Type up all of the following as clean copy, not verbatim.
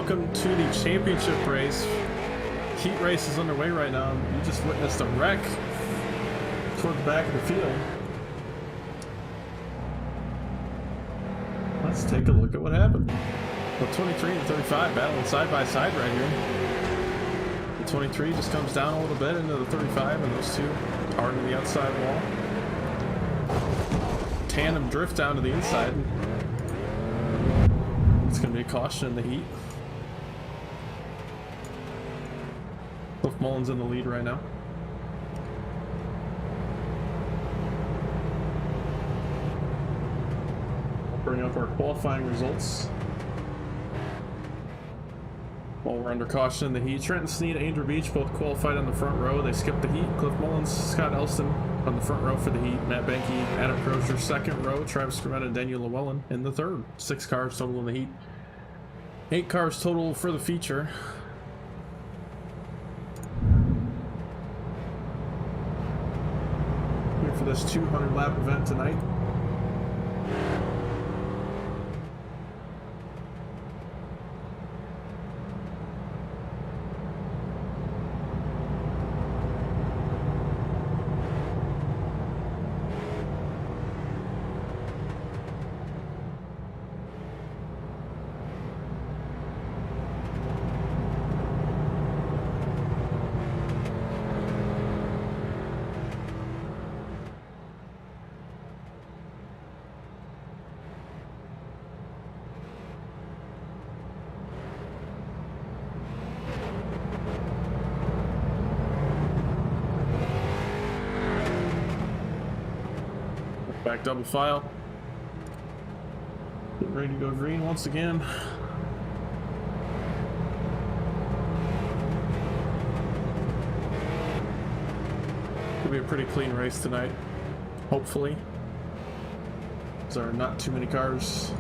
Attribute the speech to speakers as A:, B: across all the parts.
A: welcome to the championship race. Heat race is underway right now. You just witnessed a wreck toward the back of the field. Let's take a look at what happened. The 23 and 35 battling side by side right here. The 23 just comes down a little bit into the 35, and those two hard on the outside wall. Tandem drift down to the inside. It's going to be a caution in the heat. Cliff Mullins in the lead right now. We'll bring up our qualifying results. While we're under caution in the heat, Trenton Sneed, Andrew Beach both qualified on the front row. They skipped the heat. Cliff Mullins, Scott Elston on the front row for the heat. Matt Benke, Adam Crozier, second row. Travis Scrimmett and Daniel Llewellyn in the third. 6 cars total in the heat. 8 cars total for the feature. Here for this 200 lap event tonight. Back double file. Getting ready to go green once again. It'll be a pretty clean race tonight, hopefully. There are not too many cars.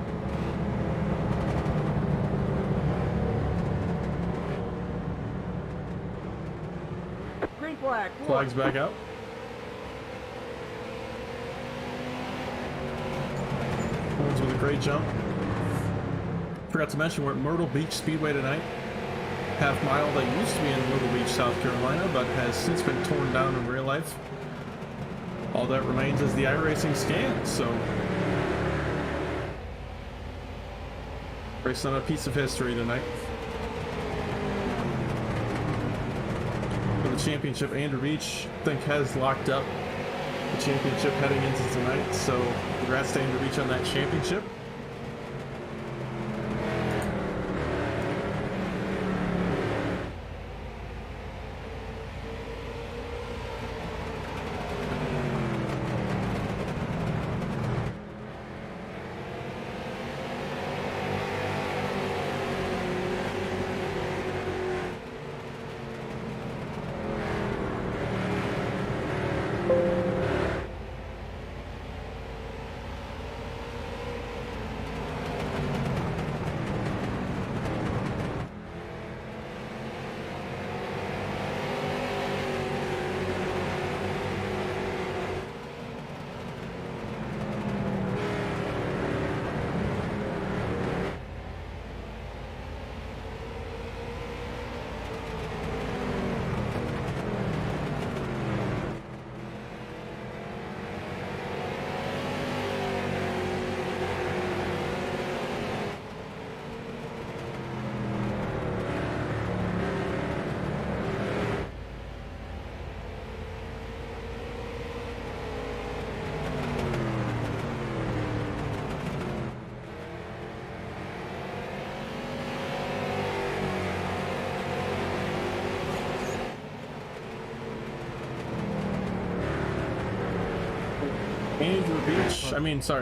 B: Green flag.
A: Flags back out. With a great jump. Forgot to mention we're at Myrtle Beach Speedway tonight. Half mile that used to be in Myrtle Beach, South Carolina, but has since been torn down in real life. All that remains is the iRacing stand, so racing on a piece of history tonight. For the championship, Andrew Beach, I think, has locked up the championship heading into tonight, so congrats to Andrew Beach on that championship.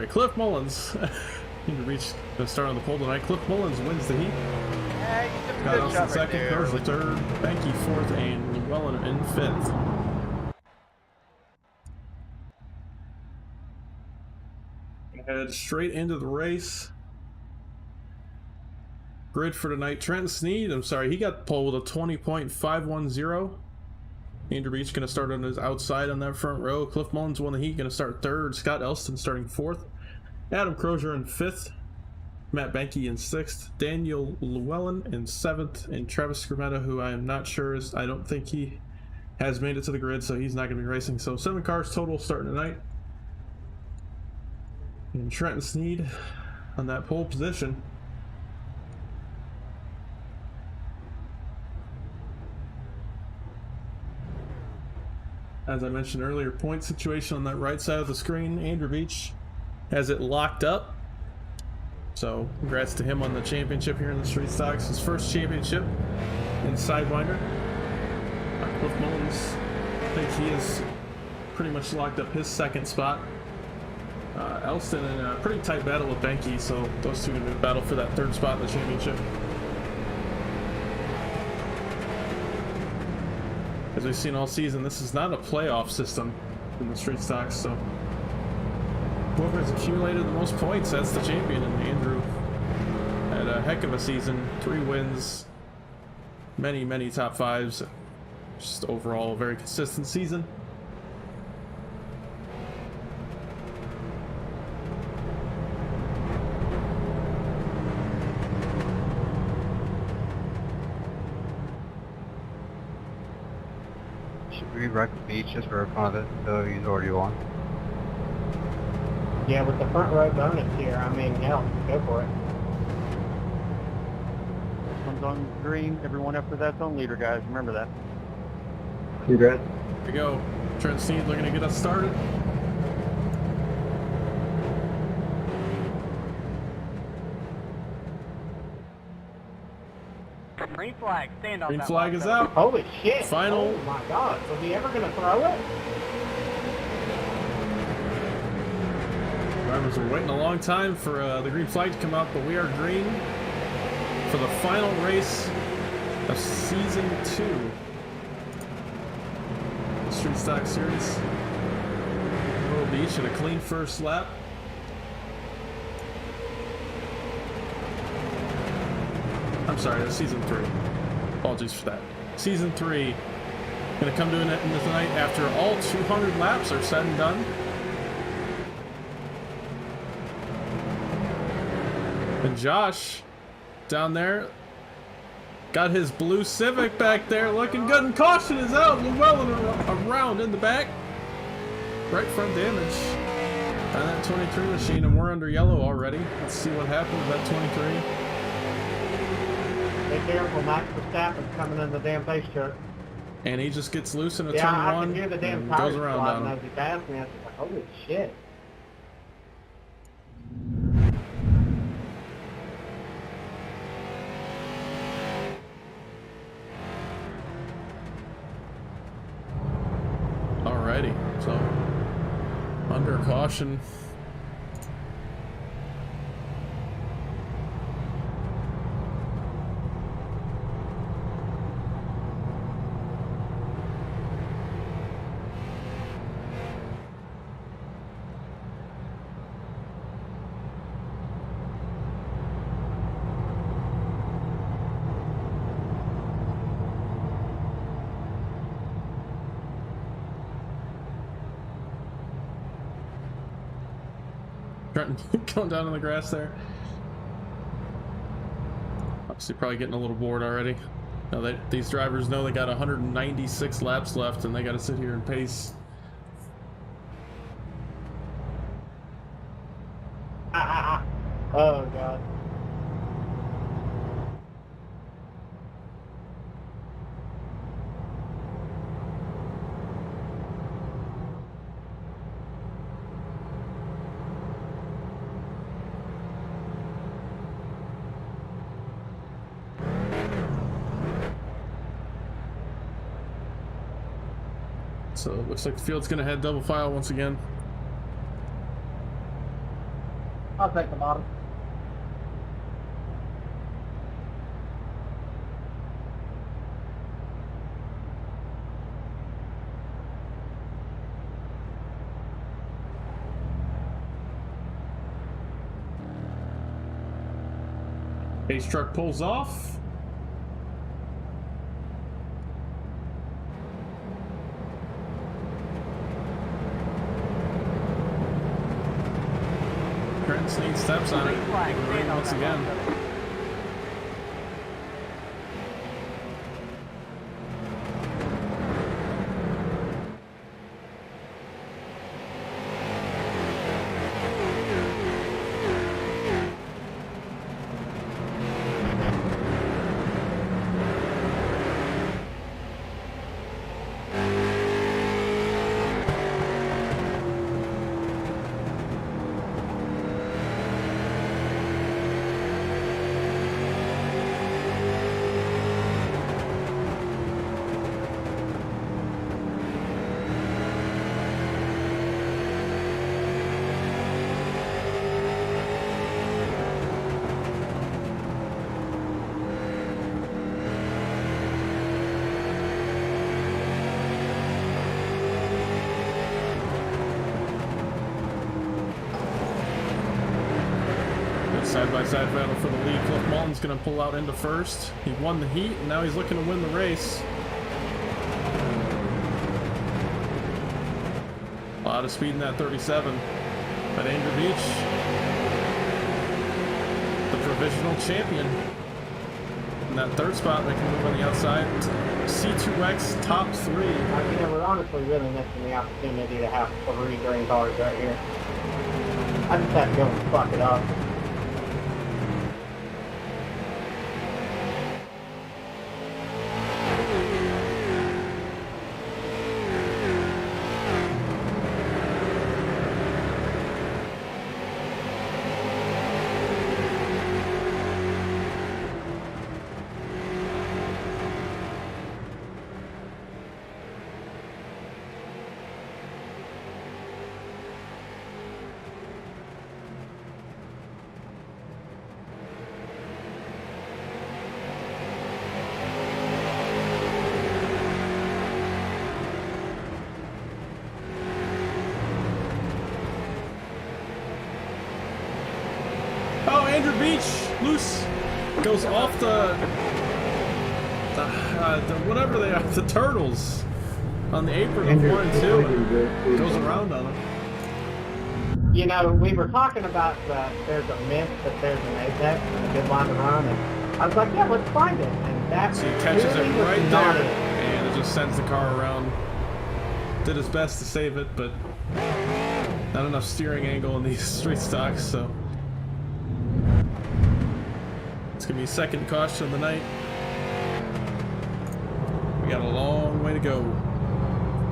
A: Cliff Mullins. Andrew Beach gonna start on the pole tonight. Cliff Mullins wins the heat.
B: Yeah, you did a
A: Got
B: good
A: us
B: job
A: in second,
B: right
A: Crozier third, Benke fourth, and Llewellyn in fifth. Head straight into the race. Grid for tonight. Trent Sneed, he got pole with a 20.510. Andrew Beach going to start on his outside on that front row. Cliff Mullins won the heat, going to start third. Scott Elston starting fourth. Adam Crozier in fifth. Matt Benke in 6th, Daniel Llewellyn in 7th, and Travis Scrimmetta, who I am not sure is, I don't think he has made it to the grid, so he's not going to be racing. So 7 cars total starting tonight. And Trenton Sneed on that pole position. As I mentioned earlier, point situation on that right side of the screen. Andrew Beach has it locked up. So congrats to him on the championship here in the Street Stocks. His first championship in Sidewinder. Cliff Mullins, I think he has pretty much locked up his 2nd spot. Elston in a pretty tight battle with Benke, so those two are going to battle for that 3rd spot in the championship. As we've seen all season, this is not a playoff system in the Street Stocks, so whoever has accumulated the most points, that's the champion. And Andrew had a heck of a season, 3 wins, many top 5s, just overall a very consistent season.
C: Should we wreck the beach just for fun of it, though he's already won?
D: Yeah, with the front row bonus here, I mean, hell, go for it.
E: This one's on green. Everyone after that's on leader, guys. Remember that.
C: Congrats.
A: Here we go. Trent Sneed looking to get us started.
B: Green flag, stand on
A: Green
B: that
A: flag
B: one,
A: is
B: though.
A: out.
D: Holy shit!
A: Final.
D: Oh my god, was he ever gonna throw it?
A: Drivers are waiting a long time for the green flag to come out, but we are green for the final race of Season 2. Street Stock Series. Myrtle Beach and a clean first lap. I'm sorry, that's Season 3. Apologies for that. Season 3 gonna come to an end tonight after all 200 laps are said and done. And Josh down there got his blue Civic back there looking good, and caution is out. Llewellyn around in the back. Right front damage on that 23 machine, and we're under yellow already. Let's see what happens with that 23.
D: Be careful, Max Verstappen's coming in the damn face truck.
A: And he just gets loose in a
D: Yeah,
A: turn
D: I
A: one
D: can hear the damn
A: and
D: tires
A: goes around
D: sliding
A: down
D: as
A: him.
D: he passed me. I was like, holy shit.
A: Alrighty, so under caution. Trenton going down on the grass there. Obviously probably getting a little bored already. Now these drivers know they got 196 laps left and they got to sit here and pace.
D: Oh god.
A: So it looks like the field's going to head double file once again.
D: I'll take the bottom.
A: Pace truck pulls off. Trent Snead steps on it.
B: Green flag,
A: Green
B: stand on
A: once
B: that
A: again.
B: one.
A: Side-by-side battle for the lead. Cliff Mullen's going to pull out into first. He won the heat, and now he's looking to win the race. A lot of speed in that 37. At Andrew Beach, the provisional champion. In that third spot, they can move on the outside. C2X top 3.
D: We're honestly really missing the opportunity to have 3 green cars right here. I just have to go and fuck it up.
A: Andrew Beach loose goes off the whatever they are, the turtles on the apron of 1 and 2 and goes around on them.
D: You know, we were talking about that there's a myth that there's an apex and a good line to run, and I was like, yeah, let's find it. And that
A: So he catches
D: really
A: it
D: was
A: right
D: not
A: there,
D: it.
A: and it just sends the car around. Did his best to save it, but not enough steering angle in these street stocks, so it's gonna be second caution of the night. We got a long way to go.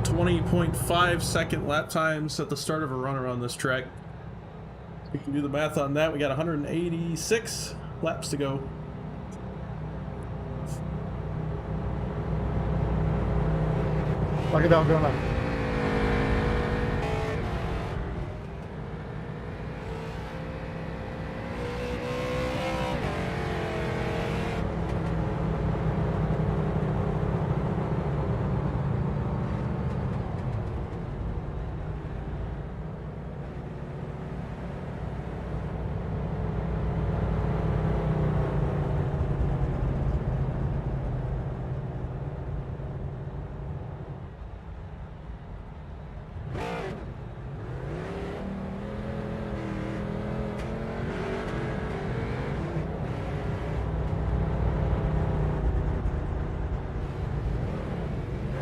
A: 20.5 second lap times at the start of a run around this track. We can do the math on that. We got 186 laps to go.
E: Lock it down, going up.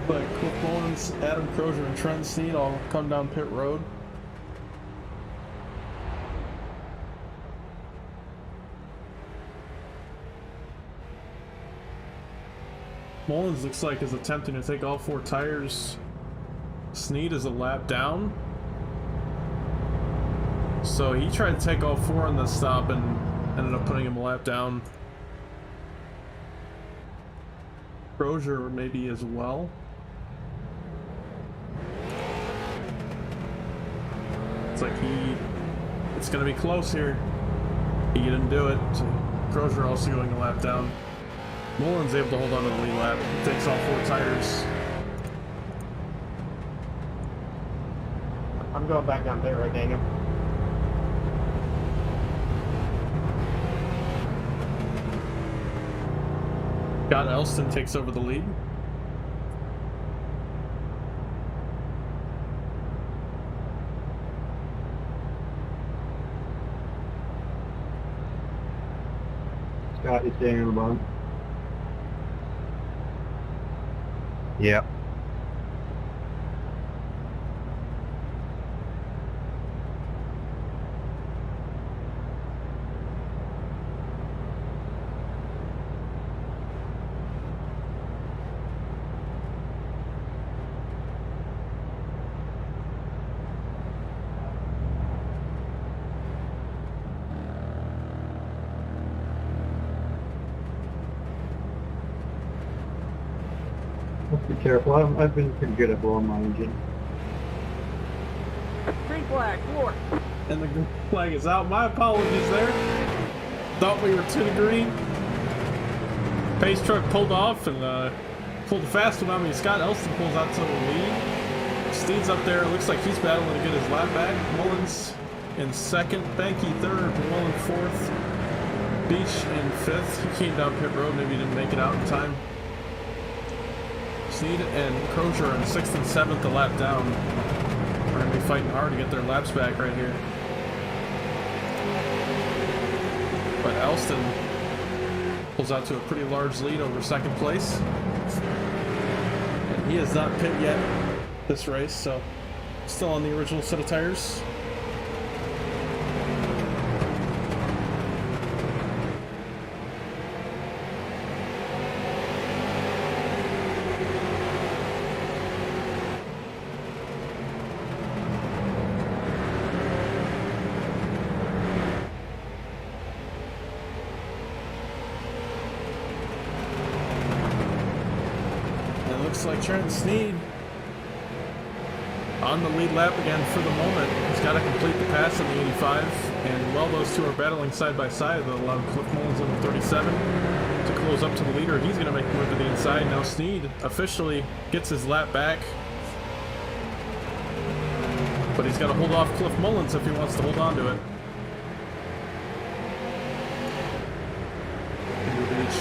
A: Like Cliff Mullins, Adam Crozier, and Trent Snead all come down pit road. Mullins looks like is attempting to take all 4 tires. Snead is a lap down. So he tried to take all 4 on the stop and ended up putting him a lap down. Crozier maybe as well. It's like it's gonna be close here. He didn't do it. So Crozier also going a lap down. Mullins able to hold on to the lead lap. Takes all 4 tires.
D: I'm going back down there right, Daniel.
A: Scott Elston takes over the lead.
C: Scott, you staying on the bottom? Yep. Let's be careful. I've been pretty good at blowing my engine.
B: Green flag, four.
A: And the green flag is out. My apologies there. Thought we were to the green. Pace truck pulled off and pulled a fast one on me. Scott Elston pulls out to the lead. Steed's up there. It looks like he's battling to get his lap back. Mullins in second. Banky third. Mullen fourth. Beach in fifth. He came down pit road. Maybe he didn't make it out in time. Sneed and Crozier are in sixth and seventh, a lap down. We're going to be fighting hard to get their laps back right here. But Elston pulls out to a pretty large lead over second place. And he has not pit yet this race, so still on the original set of tires. Looks like Trent Sneed on the lead lap again for the moment. He's got to complete the pass in the 85, and while those two are battling side by side, they'll allow Cliff Mullins on the 37 to close up to the leader. He's going to make a move to the inside. Now Sneed officially gets his lap back, but he's got to hold off Cliff Mullins if he wants to hold on to it. Myrtle Beach.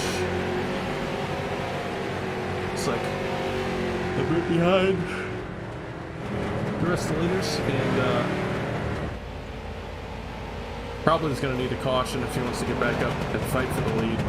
A: Looks like a bit behind the rest of the leaders, and probably is going to need a caution if he wants to get back up and fight for the lead.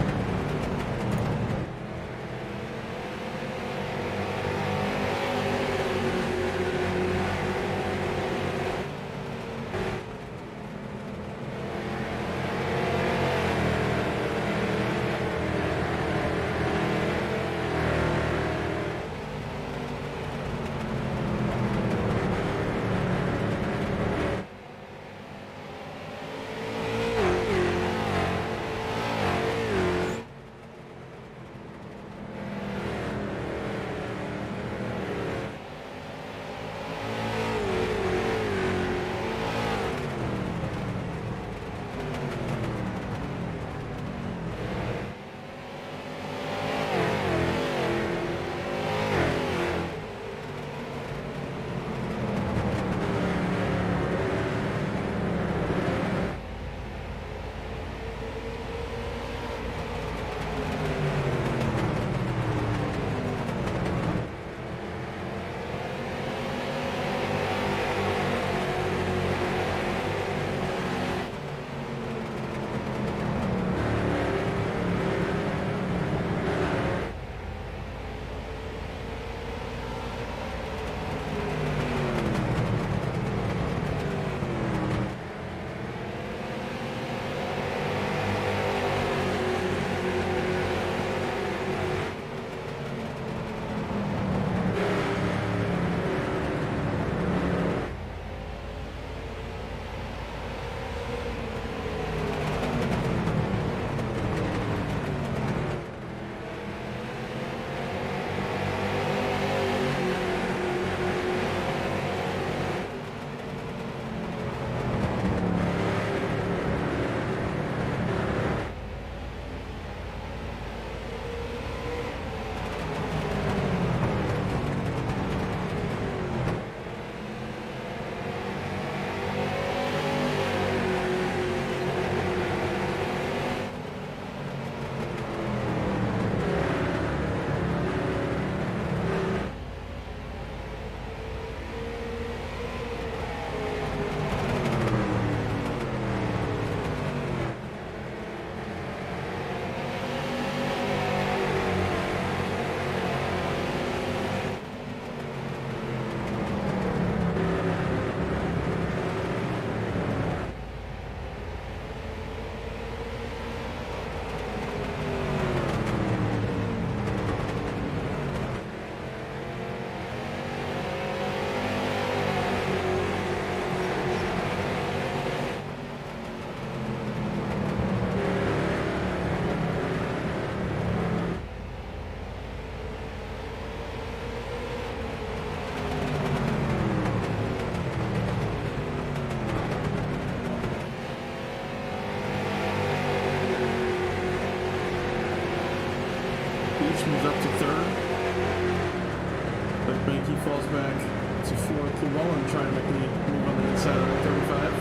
A: Llewellyn trying to make me move on the inside of the 35.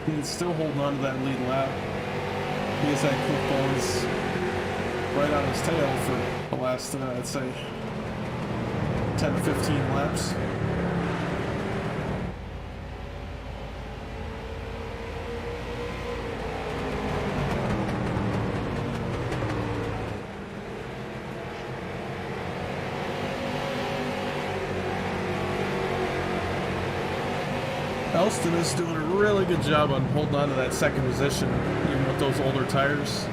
A: He's still holding on to that lead lap. He has had Cliff Mullins right on his tail for the last, I'd say, 10 to 15 laps. Elston is doing a really good job on holding on to that second position, even with those older tires.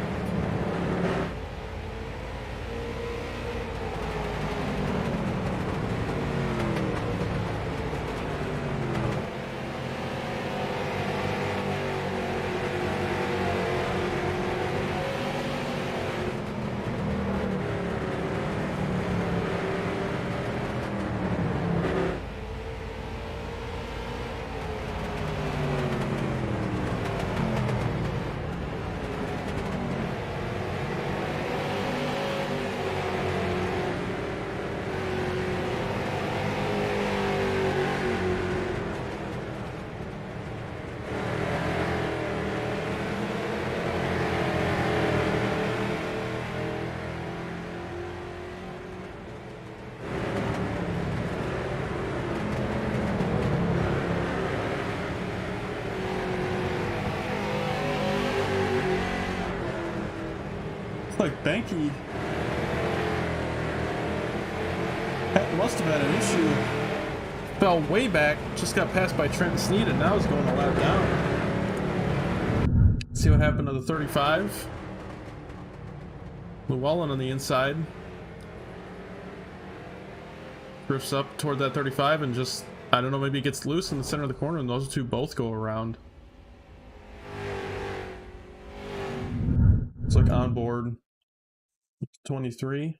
A: Like Banky must have had an issue. Fell way back, just got passed by Trent Sneed, and now he's going a lap down. See what happened to the 35. Llewellyn on the inside. Drifts up toward that 35 and just, I don't know, maybe it gets loose in the center of the corner and those two both go around. It's like on board 23.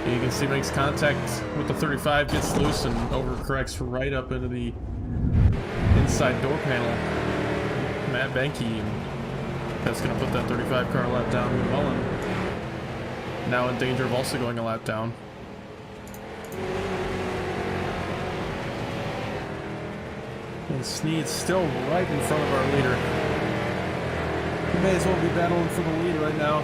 A: You can see makes contact with the 35, gets loose and overcorrects right up into the inside door panel. Matt Banky, and that's going to put that 35 car lap down. Llewellyn now in danger of also going a lap down. And Sneed's still right in front of our leader. He may as well be battling for the lead right now.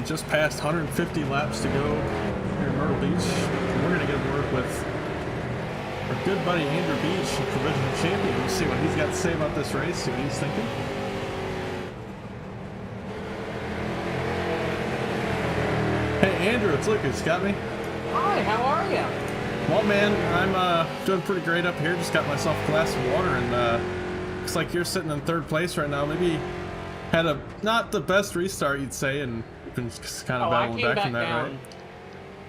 A: just passed 150 laps to go here in Myrtle Beach. And we're going to get to work with our good buddy Andrew Beach, provisional champion. We'll see what he's got to say about this race, see what he's thinking. Hey Andrew, it's Lucas. Got me?
B: Hi, how are you?
A: Well, man, I'm doing pretty great up here. Just got myself a glass of water, and looks like you're sitting in third place right now. Maybe had a not the best restart, you'd say, and been just kind of battling back from that, right?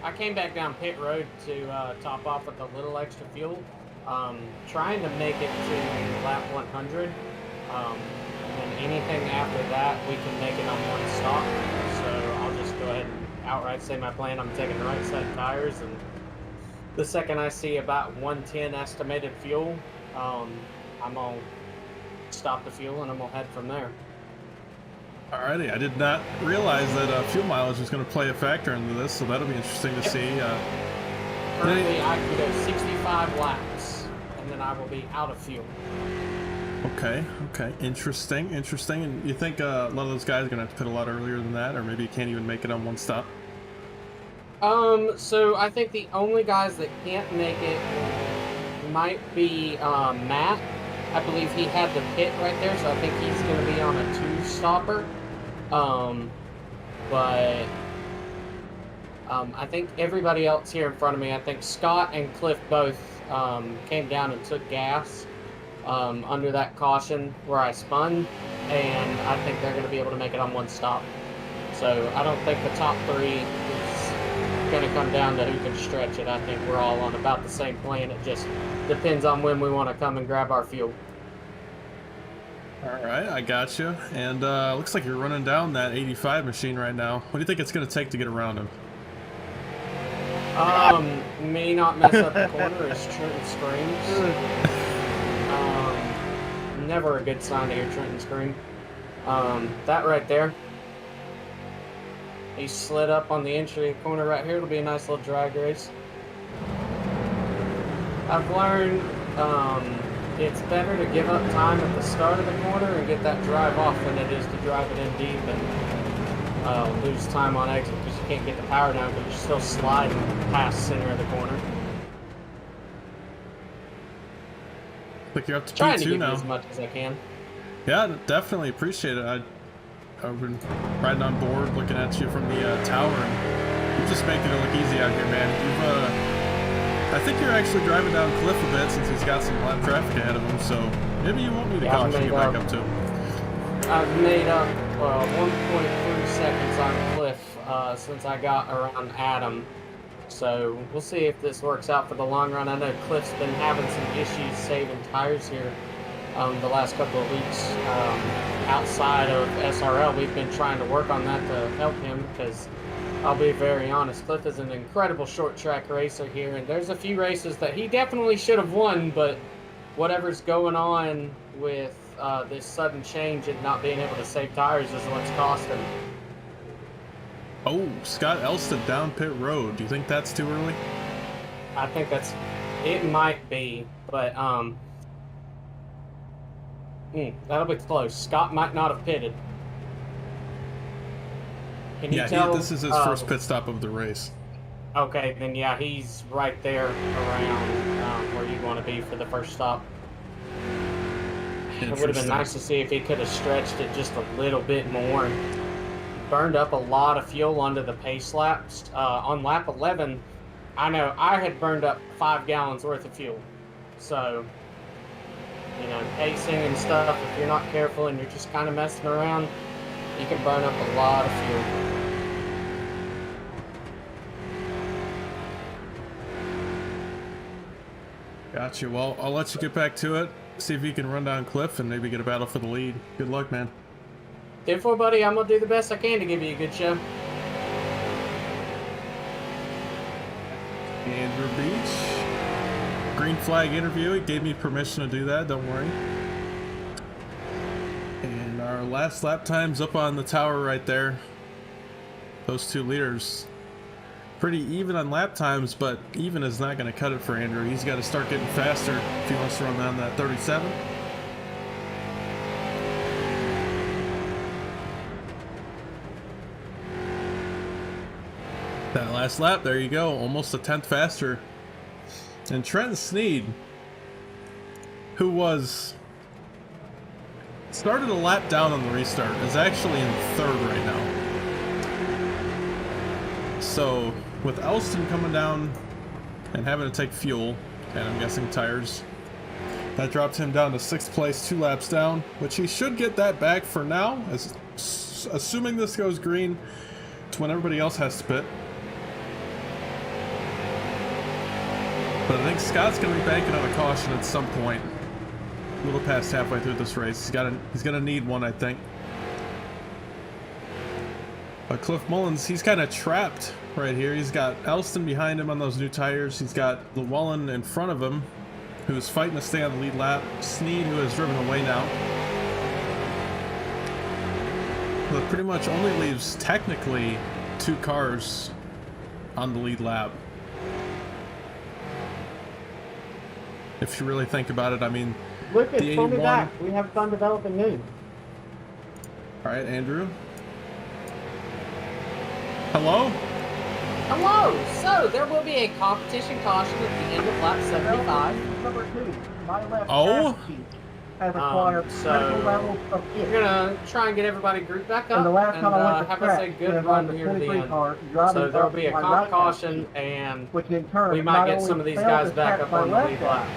B: I came back down pit road to top off with a little extra fuel, trying to make it to lap 100. And anything after that, we can make it on one stop. So I'll just go ahead and outright say my plan. I'm taking the right set of tires, and the second I see about 110 estimated fuel, I'm gonna stop the fuel and I'm gonna head from there.
A: Alrighty, I did not realize that fuel mileage was going to play a factor into this, so that'll be interesting to see.
B: Currently, I can go 65 laps, and then I will be out of fuel.
A: Okay, interesting. And you think a lot of those guys are going to have to pit a lot earlier than that, or maybe you can't even make it on one stop?
B: So I think the only guys that can't make it might be Matt. I believe he had the pit right there, so I think he's going to be on a two-stopper. But I think everybody else here in front of me, I think Scott and Cliff both came down and took gas under that caution where I spun, and I think they're going to be able to make it on one stop. So I don't think the top three is going to come down to who can stretch it. I think we're all on about the same plan. It just depends on when we want to come and grab our fuel.
A: All right, I got you. And looks like you're running down that 85 machine right now. What do you think it's going to take to get around him?
B: May not mess up the corner as Trenton screams. Never a good sign to hear Trenton scream. That right there. He slid up on the entry corner right here. It'll be a nice little drag race. I've learned it's better to give up time at the start of the corner and get that drive off than it is to drive it in deep and lose time on exit because you can't get the power down but you're still sliding past center of the corner.
A: Like you're up to
B: Trying to
A: P2
B: give
A: now.
B: you as much as I can.
A: Yeah, definitely appreciate it. I've been riding on board, looking at you from the tower, and you're just making it look easy out here, man. I think you're actually driving down Cliff a bit since he's got some lap traffic ahead of him, so maybe you won't need a caution to get back up to him.
B: I've made up 1.3 seconds on Cliff since I got around Adam. So we'll see if this works out for the long run. I know Cliff's been having some issues saving tires here the last couple of weeks. Outside of SRL, we've been trying to work on that to help him because I'll be very honest, Cliff is an incredible short track racer here, and there's a few races that he definitely should have won, but whatever's going on with this sudden change and not being able to save tires is what's cost him.
A: Oh, Scott Elston down pit road. Do you think that's too early?
B: I think it might be, but that'll be close. Scott might not have pitted. Can you tell?
A: This is his first pit stop of the race.
B: Okay, then yeah, he's right there around where you want to be for the first stop. It would have been nice to see if he could have stretched it just a little bit more. Burned up a lot of fuel onto the pace laps. On lap 11, I know I had burned up 5 gallons worth of fuel. So, you know, pacing and stuff, if you're not careful and you're just kind of messing around, you can burn up a lot of fuel.
A: Gotcha. Well, I'll let you get back to it. See if you can run down Cliff and maybe get a battle for the lead. Good luck, man.
B: 10-4, buddy. I'm going to do the best I can to give you a good show.
A: Andrew Beach. Green flag interview. He gave me permission to do that. Don't worry. And our last lap time's up on the tower right there. Those two leaders. Pretty even on lap times, but even is not going to cut it for Andrew. He's got to start getting faster if he wants to run down that 37. That last lap, there you go, almost a tenth faster. And Trent Sneed, who started a lap down on the restart, is actually in third right now. So with Elston coming down and having to take fuel, and I'm guessing tires, that dropped him down to 6th place, 2 laps down, which he should get that back for now, assuming this goes green. It's when everybody else has to pit. But I think Scott's going to be banking on a caution at some point. A little past halfway through this race. He's going to need one, I think. But Cliff Mullins, he's kind of trapped right here. He's got Elston behind him on those new tires. He's got Llewellyn in front of him, who's fighting to stay on the lead lap. Sneed, who has driven away now. But pretty much only leaves technically 2 cars on the lead lap. If you really think about it, I mean,
D: Lucas,
A: the
D: pull me
A: 81.
D: back. We have fun developing news.
A: All right, Andrew. Hello?
B: Hello! So, there will be a competition caution at the end of lap 75.
D: Number 2, my left
A: Oh?
D: ass cheek has acquired
B: so
D: critical levels of
B: We're
D: it.
B: gonna try and get everybody grouped back up
D: And the last time I went to
B: have us a
D: track,
B: good
D: with
B: run
D: the
B: here to the
D: 23
B: end.
D: car driving
B: So there'll
D: up
B: be a
D: my
B: comp
D: right
B: caution,
D: ass cheek,
B: and
D: which in turn
B: we might
D: not
B: get
D: only
B: some of these
D: failed
B: guys
D: to
B: back
D: track
B: up
D: my
B: on the
D: left
B: lead
D: ass,
B: lap.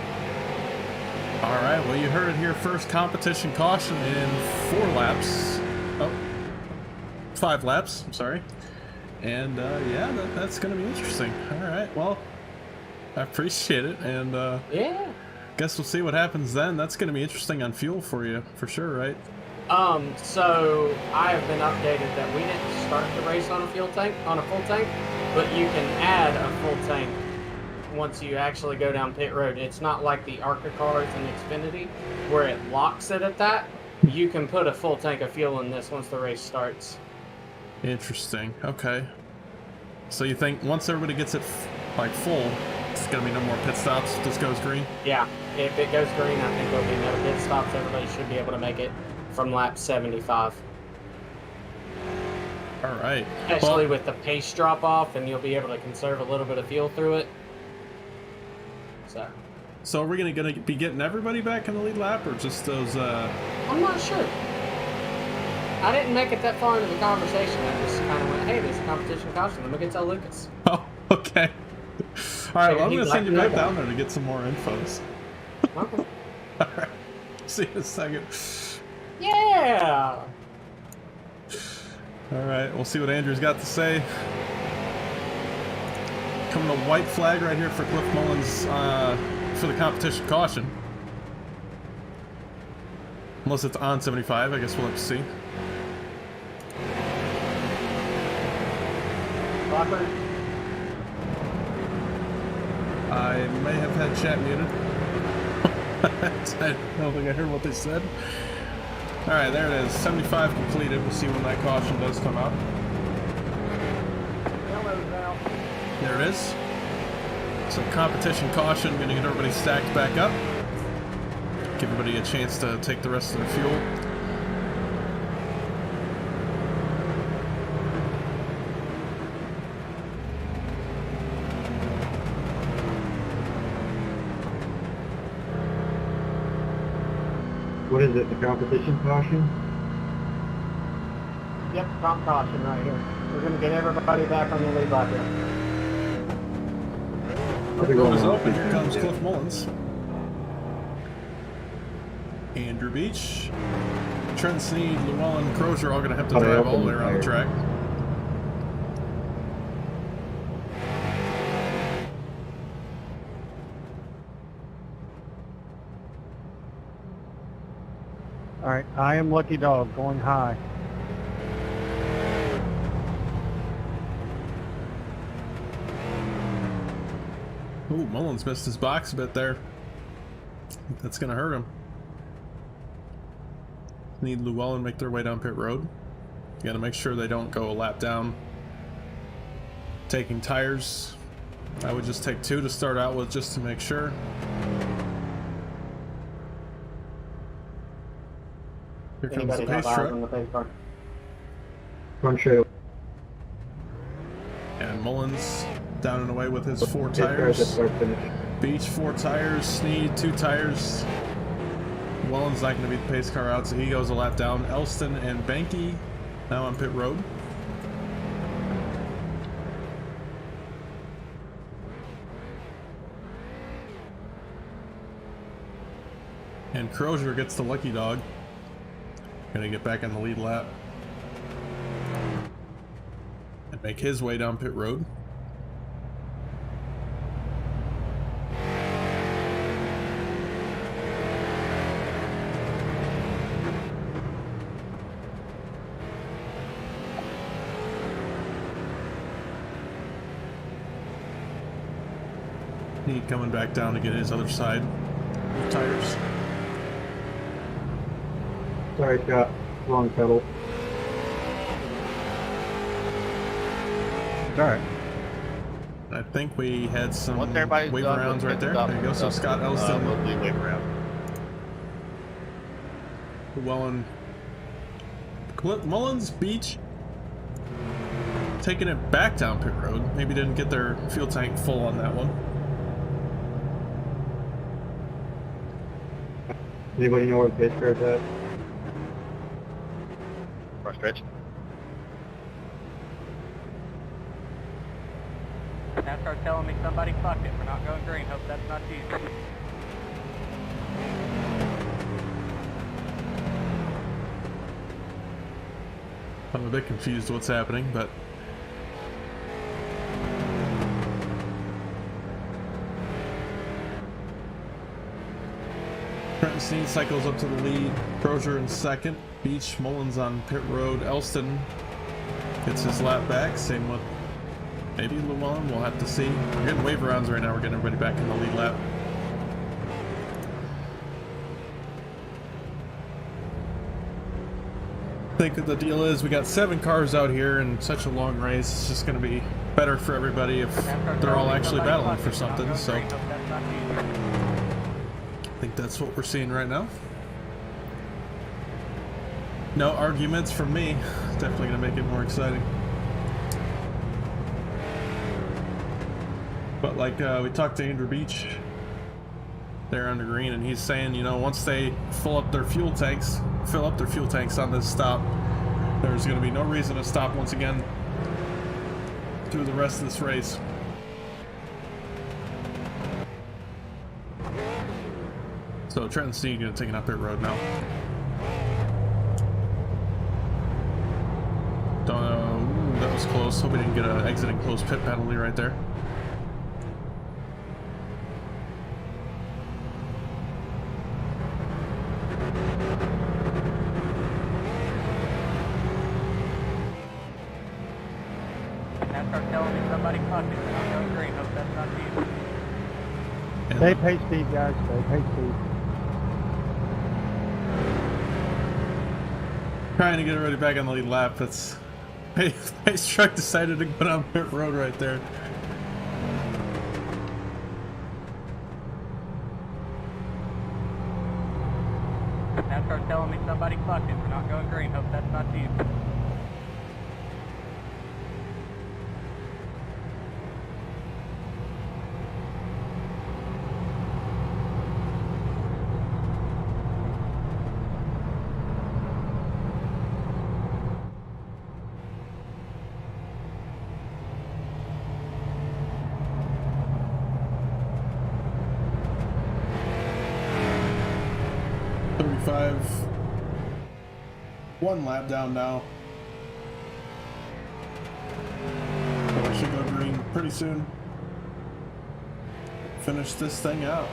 A: All right, well, you heard it here first. Competition caution in 4 laps. Oh, 5 laps, I'm sorry. And yeah, that's going to be interesting. All right, well, I appreciate it. And
B: Yeah.
A: guess we'll see what happens then. That's going to be interesting on fuel for you, for sure, right?
B: So I have been updated that we didn't start the race on a full tank, but you can add a full tank once you actually go down pit road. It's not like the ARCA cars and Xfinity where it locks it at that. You can put a full tank of fuel in this once the race starts.
A: Interesting. Okay. So you think once everybody gets it like full, it's gonna be no more pit stops if this goes green?
B: Yeah, if it goes green, I think there'll be no pit stops. Everybody should be able to make it from lap 75.
A: All right.
B: Especially
A: Well,
B: with the pace drop off, and you'll be able to conserve a little bit of fuel through it.
A: so are we gonna be getting everybody back in the lead lap, or just those?
B: I'm not sure. I didn't make it that far into the conversation. I just kind of went, hey, there's a competition caution. Let me go tell Lucas.
A: Oh, okay. All right. Well, I'm
B: He'd
A: gonna
B: like
A: send you
B: to know
A: back
B: that.
A: down there to get some more infos.
B: Okay.
A: All right. See you in a second.
B: Yeah!
A: All right. We'll see what Andrew's got to say. Coming a white flag right here for Cliff Mullins for the competition caution. Unless it's on 75, I guess we'll have to see.
D: Robert,
A: I may have had chat muted. I don't think I heard what they said. Alright, there it is. 75 completed. We'll see when that caution does come out. There it is. So competition caution, gonna get everybody stacked back up. Give everybody a chance to take the rest of their fuel.
C: What is it, the competition caution?
D: yep, comp caution right here. We're going to get everybody back on the lead lap here.
C: I'll be
A: The road
C: going
A: is
C: on
A: open. Here
C: 15
A: comes
C: days.
A: Cliff Mullins. Andrew Beach. Trent Sneed, Llewellyn, Crozier all going to have to
C: Oh, they
A: drive all
C: opened
A: the way
C: the
A: around the
C: tire.
A: track.
E: All right, I am Lucky Dog going high.
A: Ooh, Mullins missed his box a bit there. That's going to hurt him. Need Llewellyn make their way down pit road. You got to make sure they don't go a lap down. Taking tires. I would just take 2 to start out with just to make sure. Here comes
D: Anybody
A: the pace
D: have eyes
A: truck.
D: on the pace car?
C: Front show.
A: Yeah, And Mullins down and away with his 4
C: Pace cars at
A: tires.
C: start finish.
A: Beach 4 tires, Sneed 2 tires. Welland's not going to be the pace car out, so he goes a lap down. Elston and Banky now on pit road. And Crozier gets the lucky dog. Gonna get back on the lead lap and make his way down pit road. Need coming back down to get his other side of tires.
C: Sorry, Scott. Wrong pedal.
E: It's alright.
A: I think we had some
E: Once everybody's
A: wave
E: done,
A: rounds
E: we'll
A: right there.
E: pick
A: There you go. So
E: up,
A: Scott Elston,
E: we'll do wave around.
A: Welland, Mullins, Beach, taking it back down pit road. Maybe didn't get their fuel tank full on that one.
C: Anybody know where the pace car's at?
E: Cross stretch.
B: NASCAR telling me somebody fucked it. We're not going green. Hope that's not you.
A: I'm a bit confused what's happening, but Trenton Sneed cycles up to the lead. Crozier in second. Beach, Mullins on pit road. Elston gets his lap back. Same with maybe Llewellyn. We'll have to see. We're getting wave rounds right now. We're getting everybody back in the lead lap. I think that the deal is we got 7 cars out here in such a long race. It's just going to be better for everybody if they're all actually battling for something. So I think that's what we're seeing right now. No arguments from me. Definitely going to make it more exciting. But like we talked to Andrew Beach there under green, and he's saying, you know, once they fill up their fuel tanks on this stop, there's going to be no reason to stop once again through the rest of this race. So Trenton Sneed going to take it up pit road now. Don't know. Ooh, that was close. Hope we didn't get an exiting close pit penalty right there.
B: NASCAR telling me somebody fucked it. We're not going green. Hope that's not you.
A: And
E: Stay pace speed, guys. Stay pace speed.
A: trying to get everybody back on the lead lap. That's Pace truck decided to go down pit road right there.
B: NASCAR telling me somebody fucked it. We're not going green. Hope that's not you.
A: One lap down now. So I should go green pretty soon. Finish this thing out.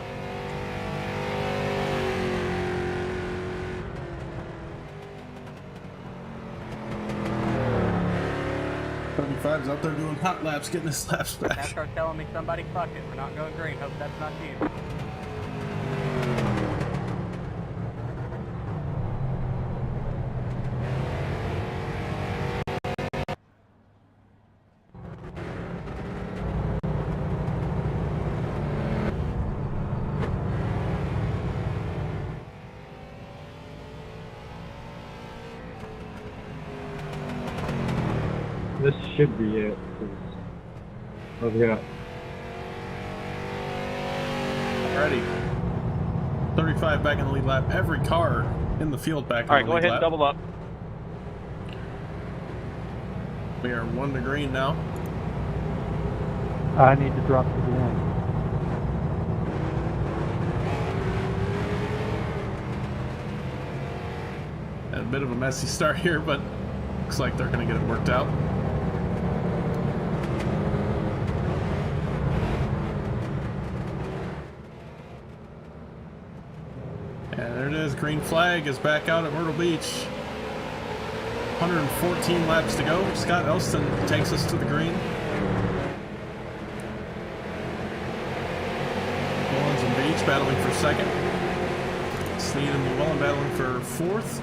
A: .35's out there doing hot laps, getting his laps back.
B: NASCAR telling me somebody fucked it. We're not going green. Hope that's not you.
C: This should be it. 'Cause Let's go.
A: Alrighty. 35 back in the lead lap. Every car in the field back in
F: All right,
A: the
F: go
A: lead
F: ahead
A: lap.
F: and double up.
A: We are 1 to green now.
G: I need to drop to the end.
A: A bit of a messy start here, but looks like they're going to get it worked out. And there it is. Green flag is back out at Myrtle Beach. 114 laps to go. Scott Elston takes us to the green. Mullins and Beach battling for second. Sneed and Llewellyn battling for fourth.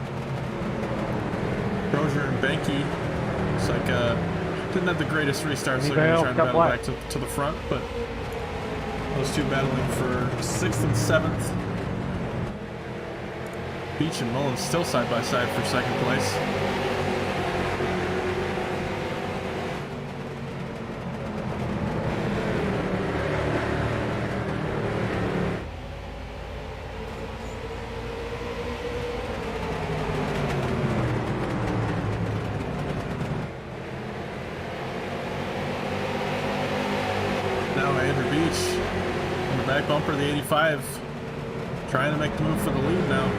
A: Crozier and Benke. Looks like didn't have the greatest restarts, so they're going to try and battle back to the front, but those two battling for 6th and 7th. Beach and Mullins still side by side for second place. Back bumper, the 85, trying to make the move for the lead now.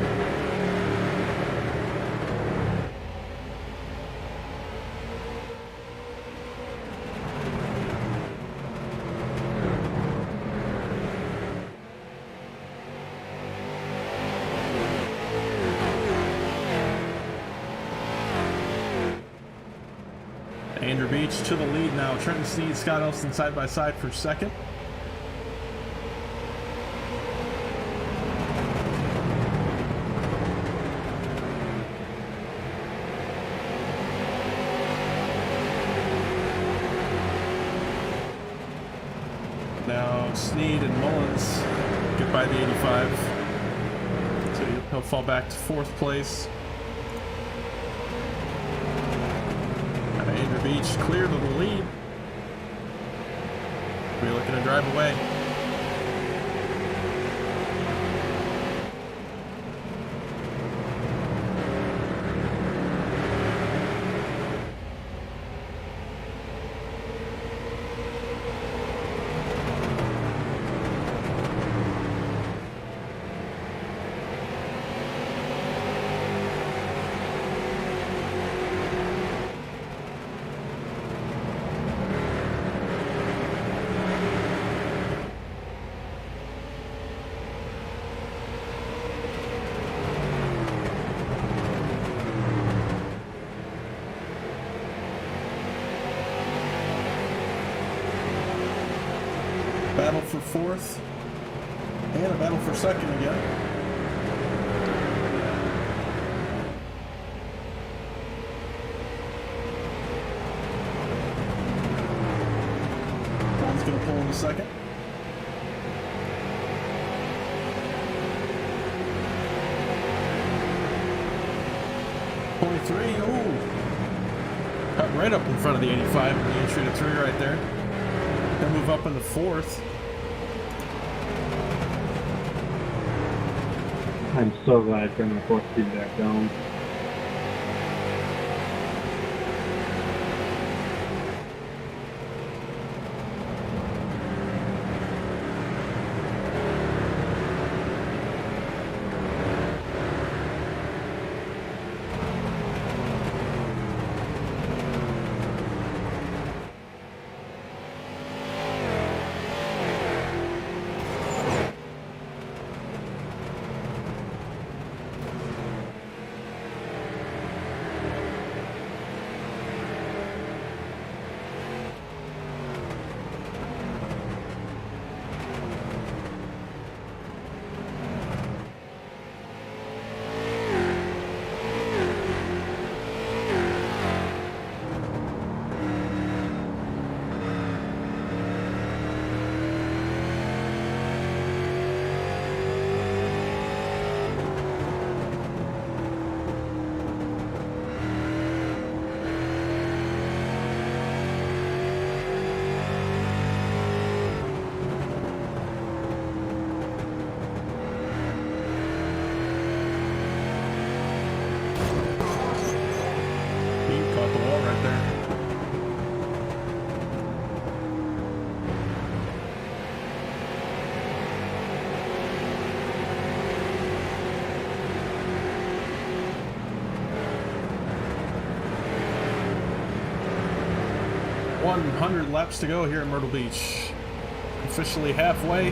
A: Andrew Beach to the lead now. Trenton Sneed, Scott Elston side by side for second. Sneed and Mullins get by the 85, so he'll fall back to 4th place. Andrew Beach clear to the lead. We're looking to drive away. Battle for 4th, and a battle for 2nd again. One's going to pull in the 2nd. Cut right up in front of the 85 and the entry to 3 right there. They'll move up into 4th.
C: I'm so glad I turned my 4th speed back down.
A: there. 100 laps to go here in Myrtle Beach. Officially halfway.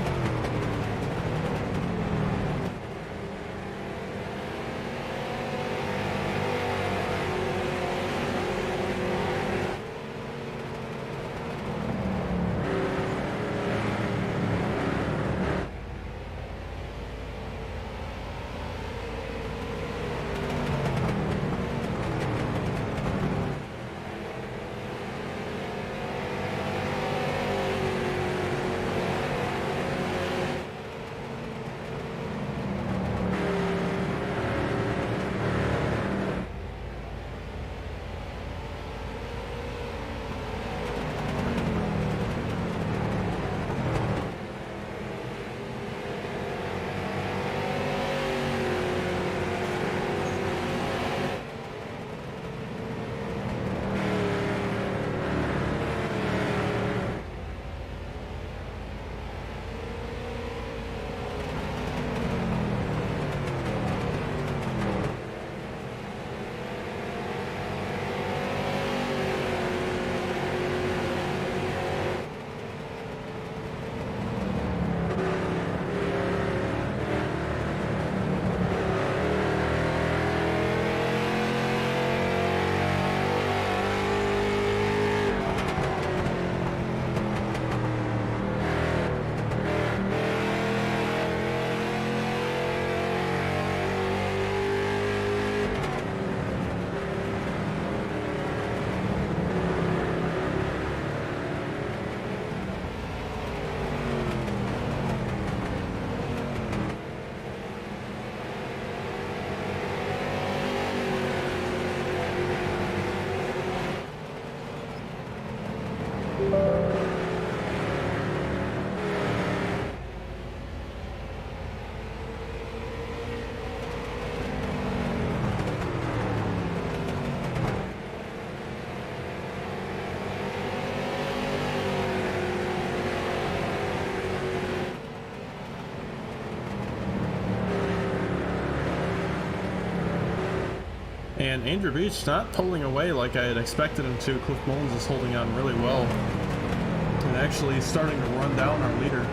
A: And Andrew Beach not pulling away like I had expected him to. Cliff Mullins is holding on really well and actually starting to run down our leader.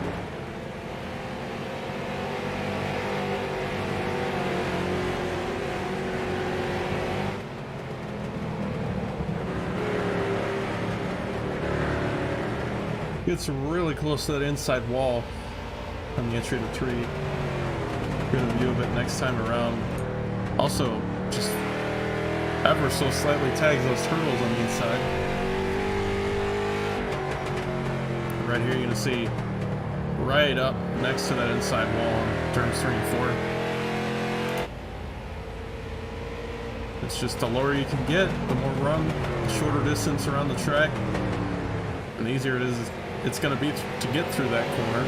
A: Gets really close to that inside wall on the entry to the tree. Get a view of it next time around. Also, just ever so slightly tags those turtles on the inside. Right here you're going to see right up next to that inside wall on turns 3 and 4. It's just the lower you can get, the more run, the shorter distance around the track, and the easier it's going to be to get through that corner.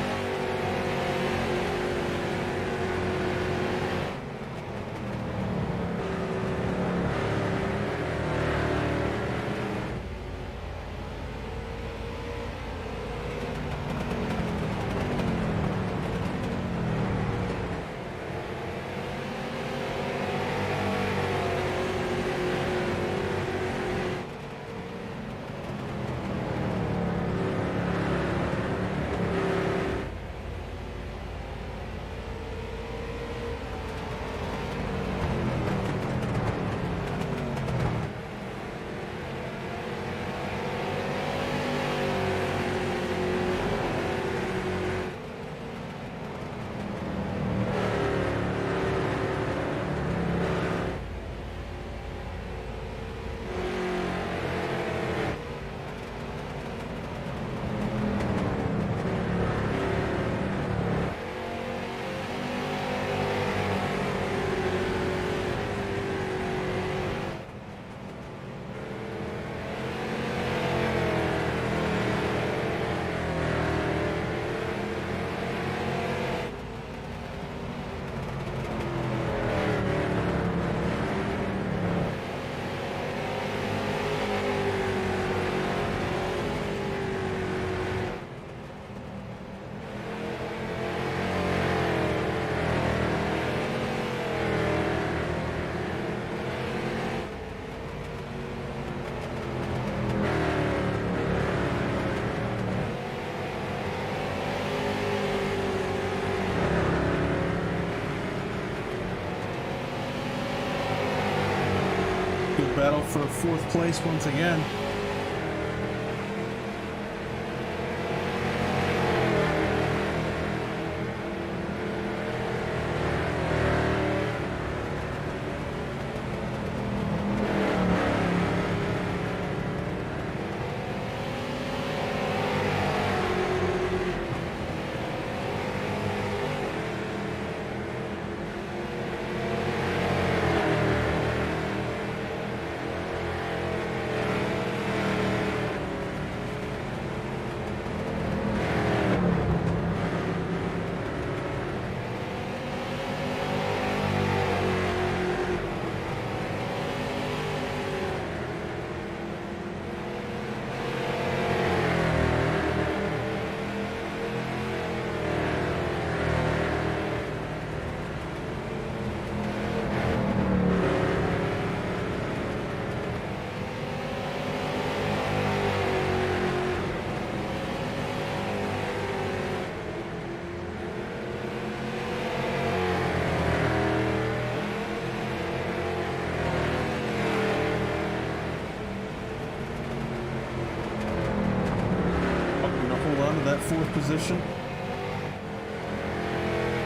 A: battle for fourth place once again. That fourth position.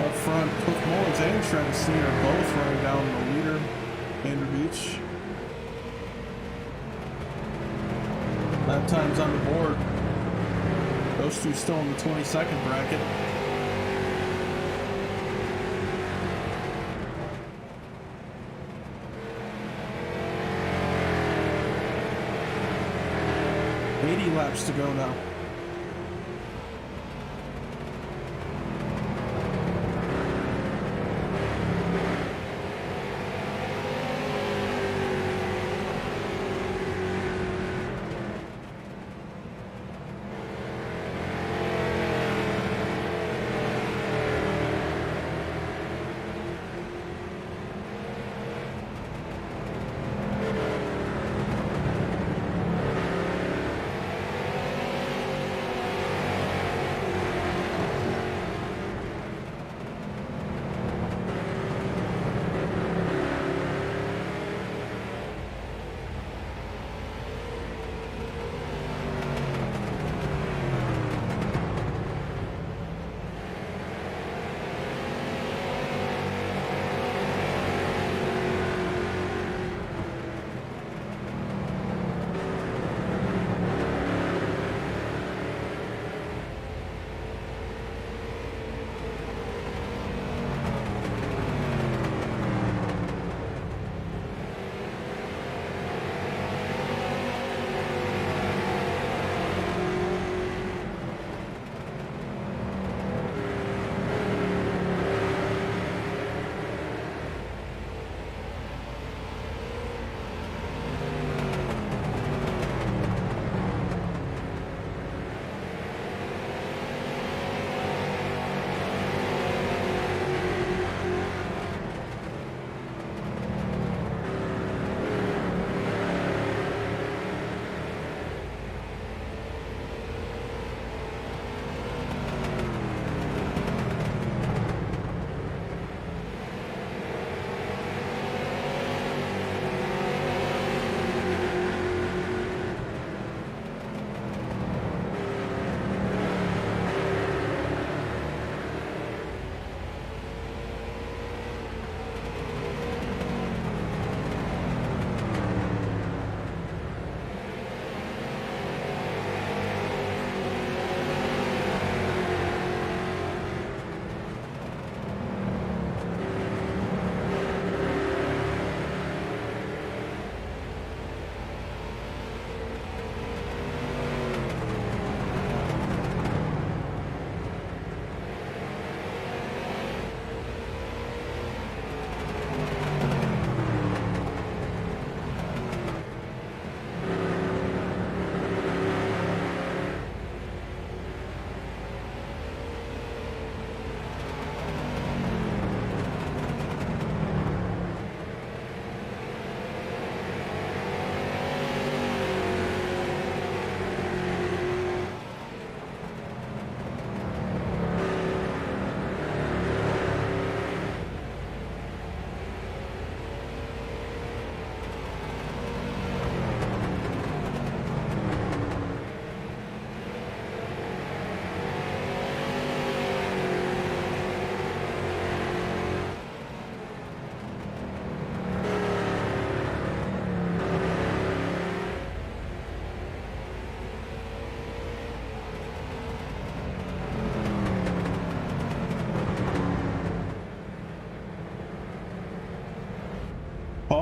A: Up front, Cliff Mullins and Trent Sneed are both running down the leader, Andrew Beach. Lap time's on the board. Those two still in the 22nd bracket. Laps to go now.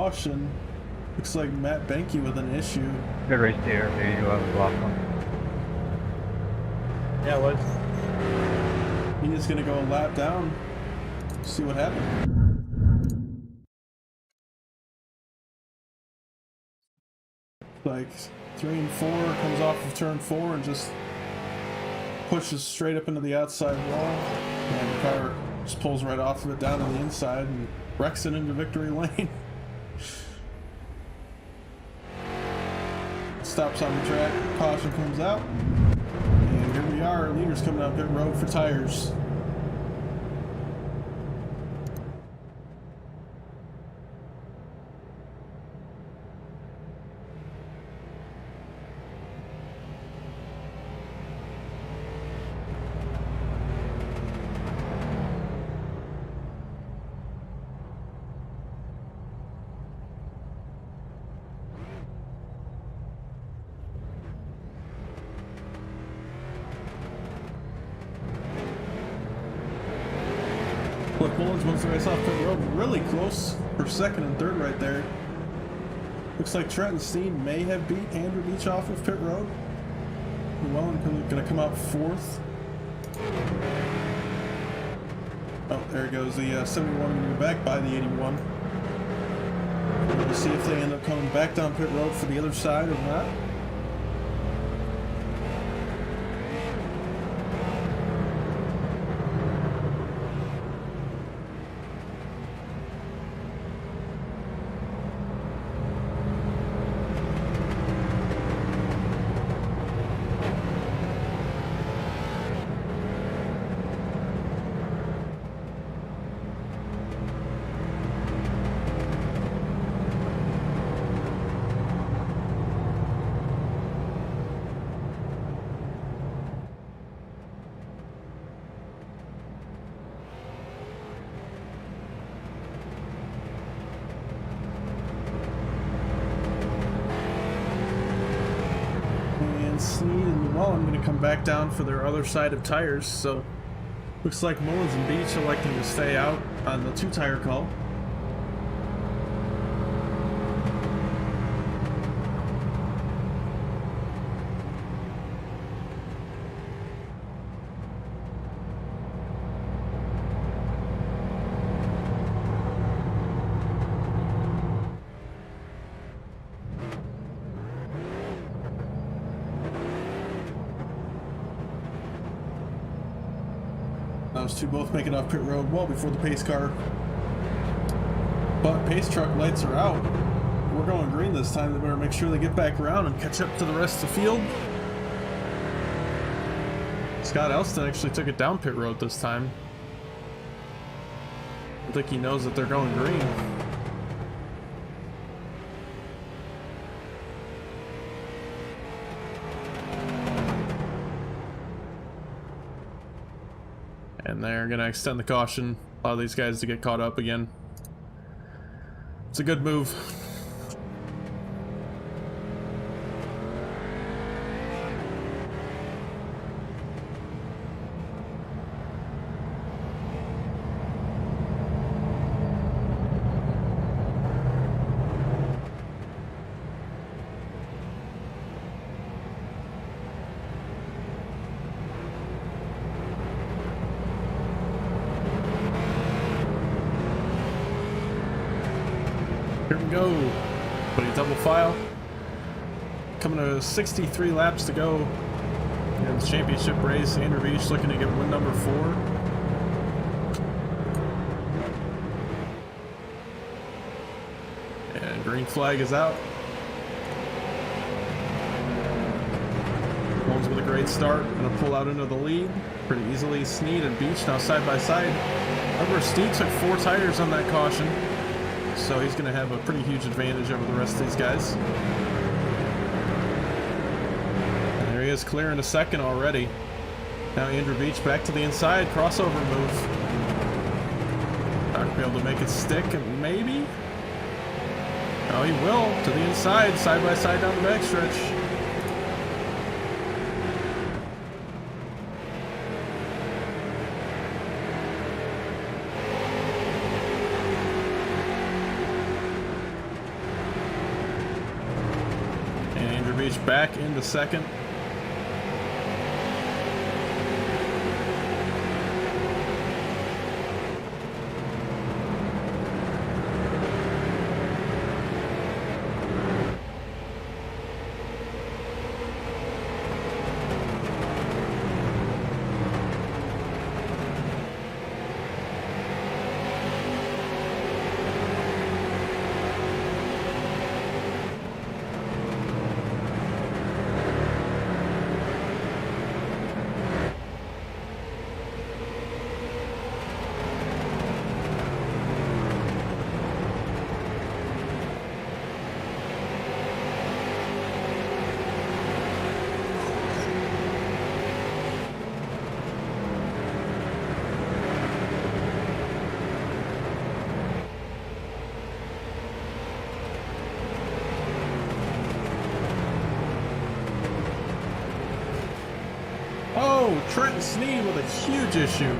A: caution. Looks like Matt Benke with an issue.
E: Good race there. There you go. I was blocked one.
C: Yeah, it was.
A: He is going to go a lap down. See what happened. Like 3 and 4 comes off of turn 4 and just pushes straight up into the outside wall, and the car just pulls right off of it down on the inside and wrecks it into victory lane. Stops on the track, caution comes out, and here we are, leaders coming out pit road for tires. Cliff Mullins wins the race off pit road, really close for second and third right there. Looks like Trenton Steen may have beat Andrew Beach off of pit road. Llewellyn going to come out fourth. Oh, there goes the 71 going to go back by the 81. We'll see if they end up coming back down pit road for the other side or not. Sneed and Llewellyn going to come back down for their other side of tires, so looks like Mullins and Beach electing to stay out on the 2-tire call. Those two both making off pit road well before the pace car. But pace truck lights are out. We're going green this time. They better make sure they get back around and catch up to the rest of the field. Scott Elston actually took it down pit road this time. I think he knows that they're going green. And they're going to extend the caution, allow these guys to get caught up again. It's a good move. Here we go. Put a double file. Coming to 63 laps to go in the championship race. Andrew Beach looking to get win number 4. And green flag is out. Mullins with a great start. Gonna pull out into the lead pretty easily. Sneed and Beach now side by side. Remember, Sneed took 4 tires on that caution, so he's going to have a pretty huge advantage over the rest of these guys. And there he is, clearing a second already. Now Andrew Beach back to the inside, crossover move. Not going to be able to make it stick, and maybe? Oh, he will, to the inside, side by side down the backstretch. pushed back into second. Oh, Trenton Sneed with a huge issue.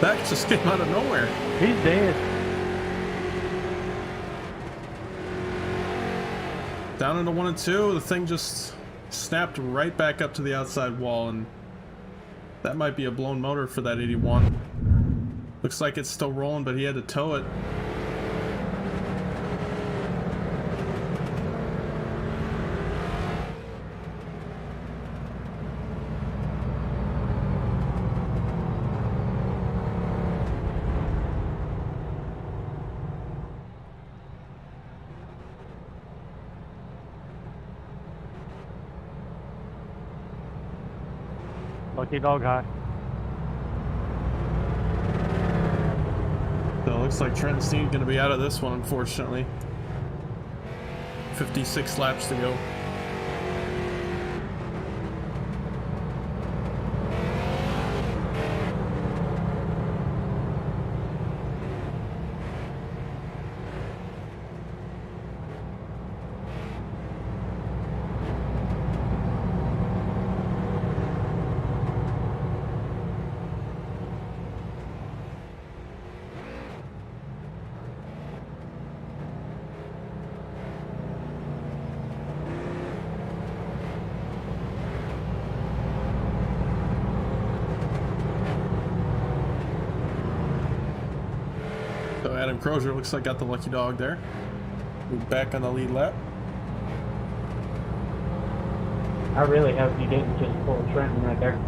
A: That just came out of nowhere.
E: He's dead.
A: Down into 1 and 2, the thing just snapped right back up to the outside wall, and that might be a blown motor for that 81. Looks like it's still rolling, but he had to tow it.
E: Lucky dog high.
A: So it looks like Trent Sneed's going to be out of this one, unfortunately. 56 laps to go. So Adam Crozier looks like got the lucky dog there. Moved back on the lead lap.
D: I really hope you didn't just pull Trenton right there.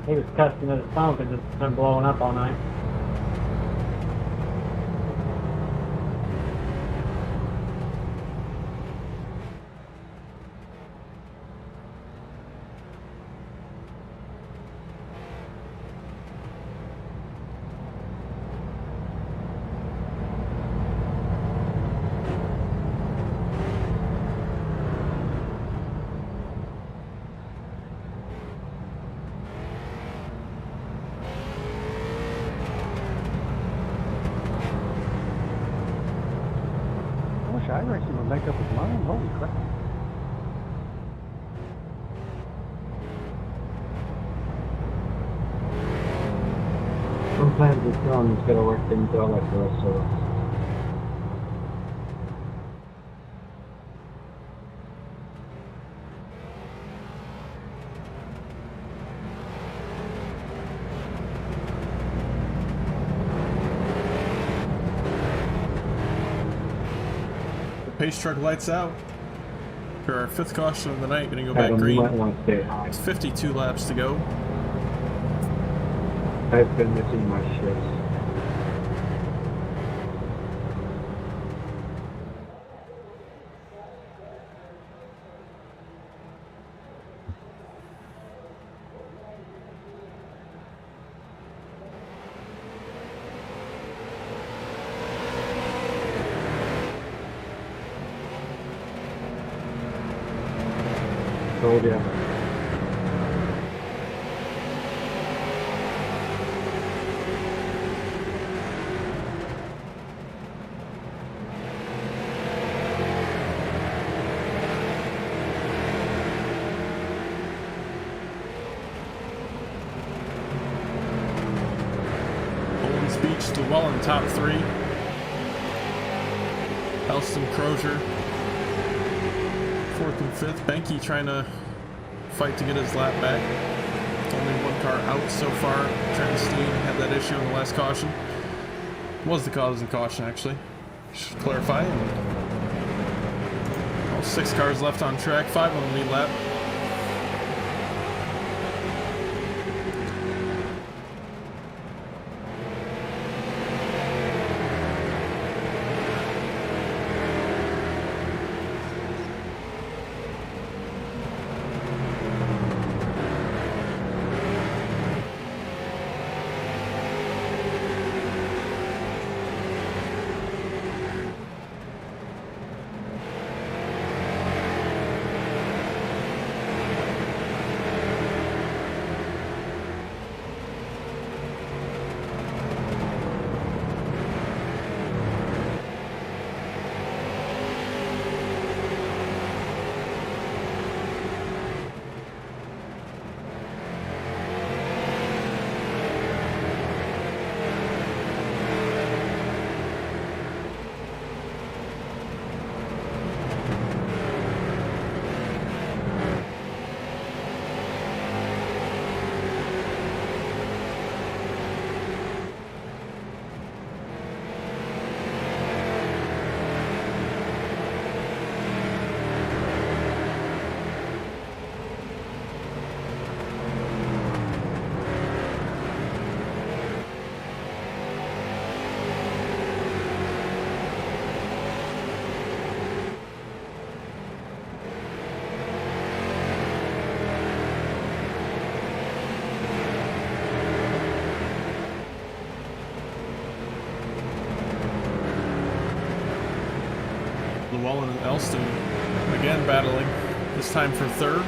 D: He was cussing at his phone because it's been blowing up all night.
E: I wish iRacing would make up his mind. Holy crap.
C: Sometimes the sun's gonna work things out like the rest of us.
A: Pace truck lights out. For our 5th caution of the night, gonna go back
C: Adam, you might
A: green.
C: want to stay high.
A: It's 52 laps to go.
C: I've been missing my shifts. Told ya.
A: Beach. Llewellyn top 3. Elston, Crozier 4th and 5th. Benke trying to fight to get his lap back. Only one car out so far. Trenton Steen had that issue in the last caution. Was the cause of the caution, actually. Should clarify. And, well, 6 cars left on track, 5 on the lead lap. Llewellyn and Elston again battling, this time for 3rd.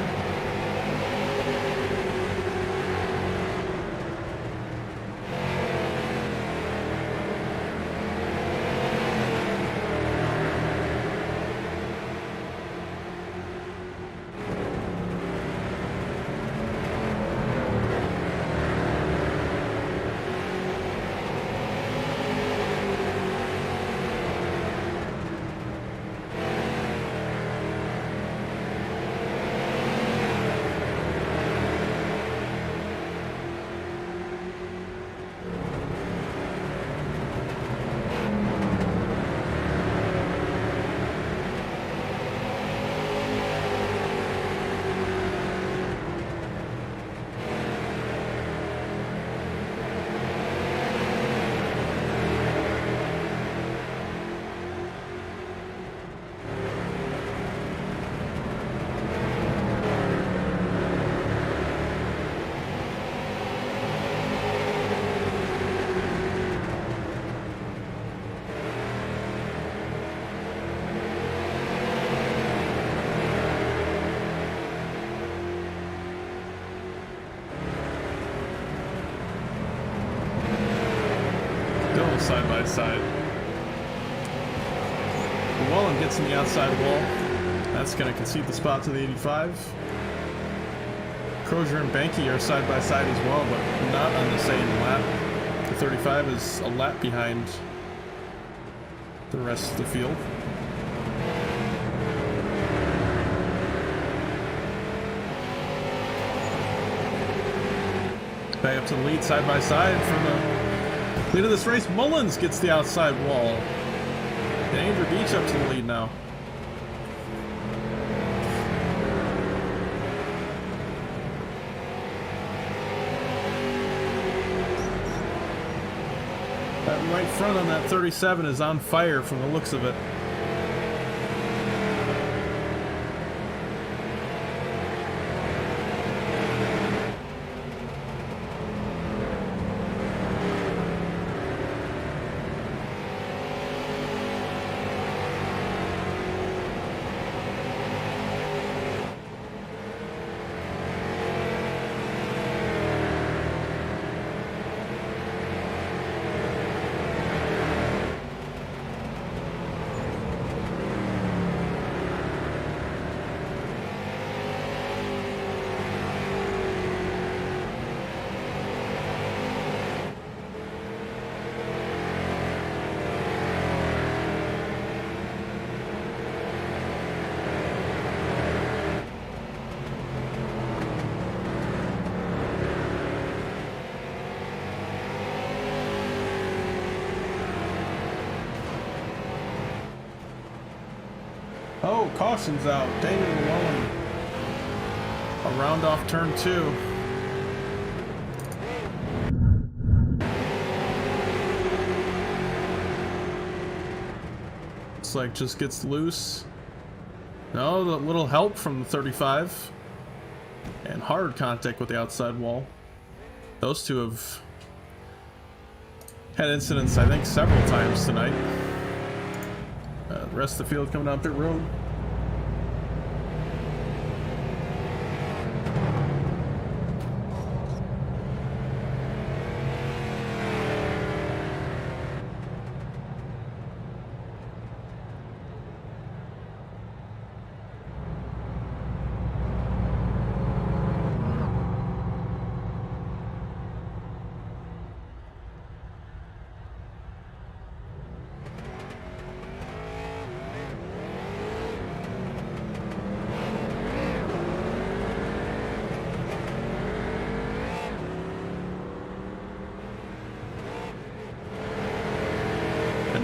A: Side by side. Llewellyn gets in the outside wall. That's going to concede the spot to the 85. Crozier and Benke are side by side as well, but not on the same lap. The 35 is a lap behind the rest of the field. Back up to the lead side by side for the lead of this race. Mullins gets the outside wall. And Andrew Beach up to the lead now. That right front on that 37 is on fire from the looks of it. Oh, caution's out. Daniel Llewellyn. Around off turn 2. Looks like just gets loose. No, the little help from the 35. And hard contact with the outside wall. Those two have had incidents, I think, several times tonight. The rest of the field coming down pit road.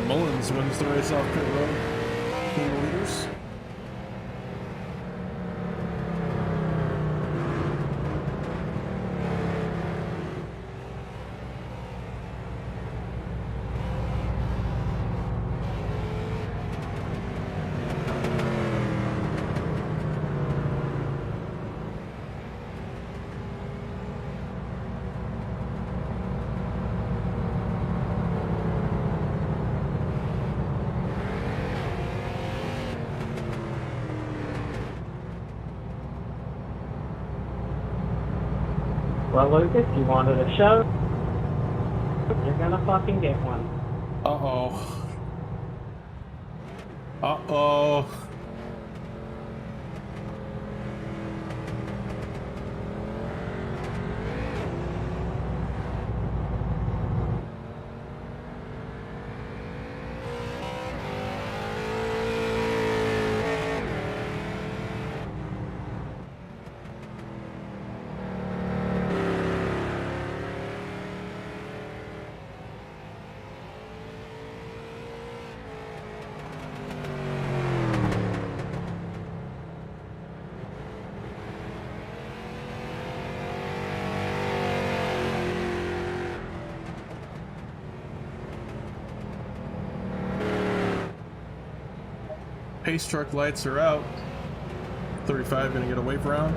A: Mullins wins the race off pit road. Between the leaders.
B: Well, Lucas, you wanted a show? You're gonna fucking get one.
A: Uh-oh. Uh-oh. Pace truck lights are out. 35 gonna get a wave round.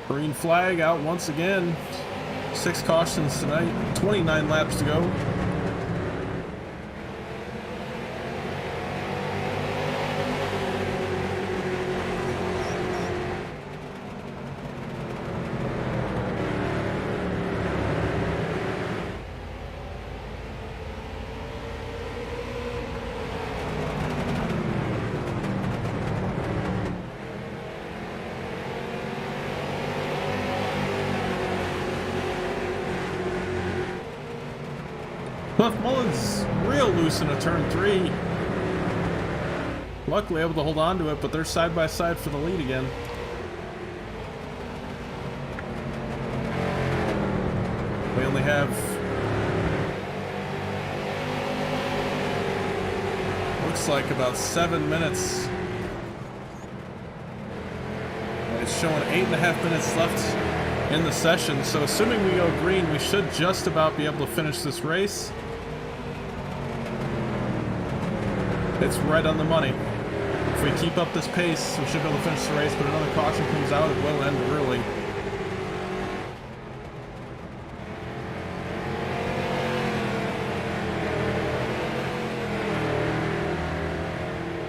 A: Green flag out once again. 6 cautions tonight. 29 laps to go. Cliff Mullins real loose in a turn 3. Luckily able to hold on to it, but they're side by side for the lead again. We only have looks like about 7 minutes. It's showing 8.5 minutes left in the session, so assuming we go green, we should just about be able to finish this race. It's right on the money. If we keep up this pace, we should be able to finish the race, but another caution comes out, it will end early.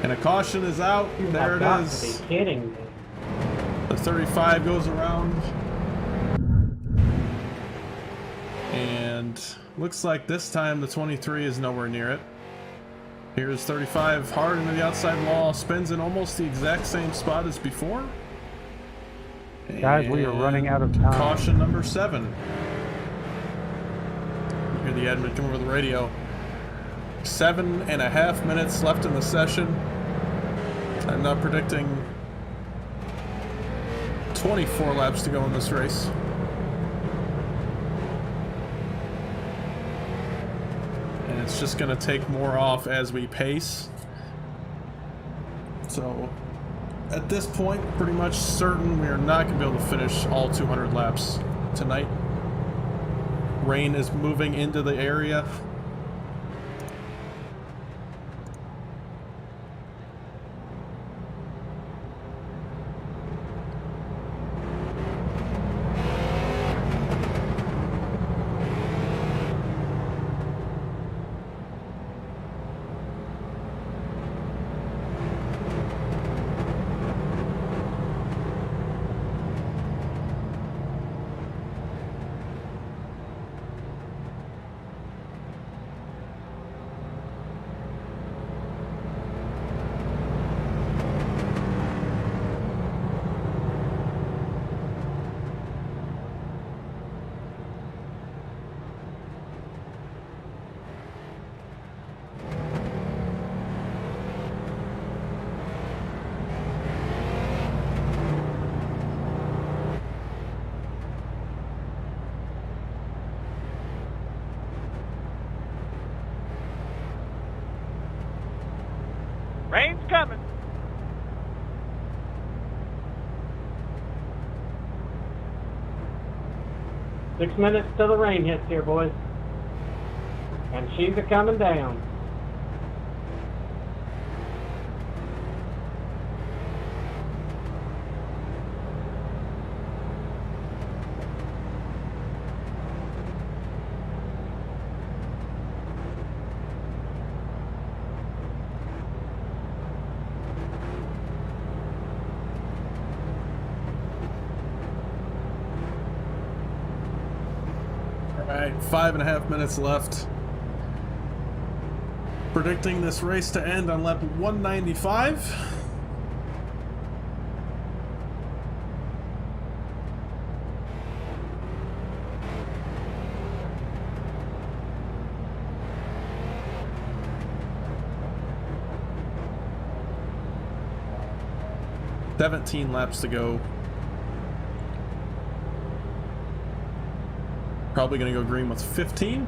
A: And a caution is out. There it is.
B: You got to be kidding me.
A: The 35 goes around. And looks like this time the 23 is nowhere near it. Here's 35 hard into the outside wall, spins in almost the exact same spot as before.
E: Guys, we are running out of time.
A: Caution number 7. Hear the admin come over the radio. 7.5 minutes left in the session. I'm now predicting 24 laps to go in this race. And it's just going to take more off as we pace. So at this point, pretty much certain we are not going to be able to finish all 200 laps tonight. Rain is moving into the area.
F: Rain's coming.
B: Six minutes till the rain hits here, boys. And she's a coming down.
A: Alright, 5.5 minutes left. Predicting this race to end on lap 195. "17 laps to go." Probably gonna go green with 15.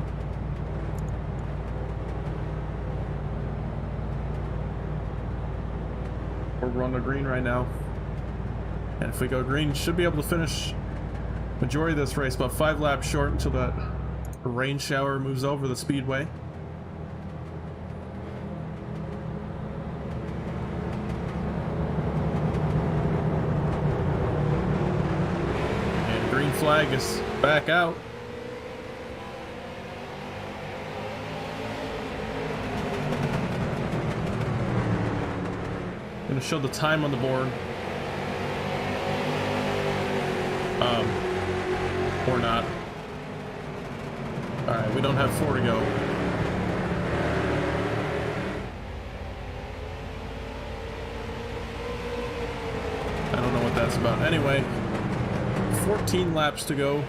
A: We're on the green right now. And if we go green, should be able to finish majority of this race about 5 laps short until that rain shower moves over the speedway. And green flag is back out. Gonna show the time on the board. Or not. Alright, we don't have 4 to go. I don't know what that's about. Anyway, 14 laps to go.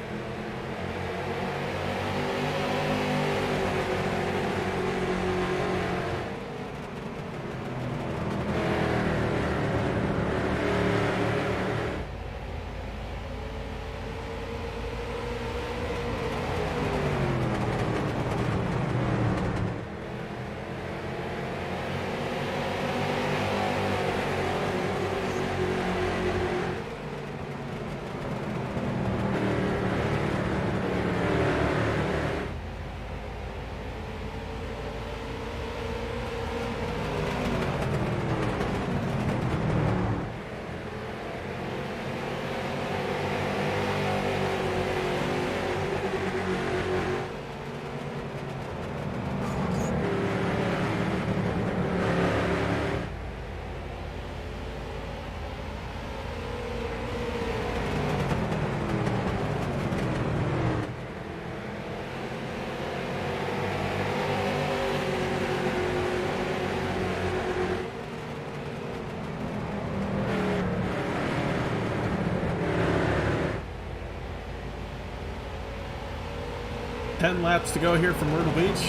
A: 10 laps to go here from Myrtle Beach.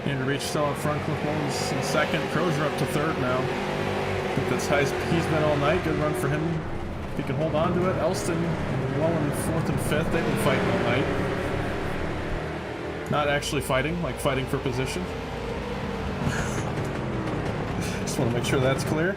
A: Andrew Beach still up front, Cliff Mullins in second. Crozier up to third now. I think that's high as he's been all night. Good run for him. If he can hold on to it. Elston well in fourth and fifth. They've been fighting all night. Not actually fighting, like fighting for position. Just want to make sure that's clear.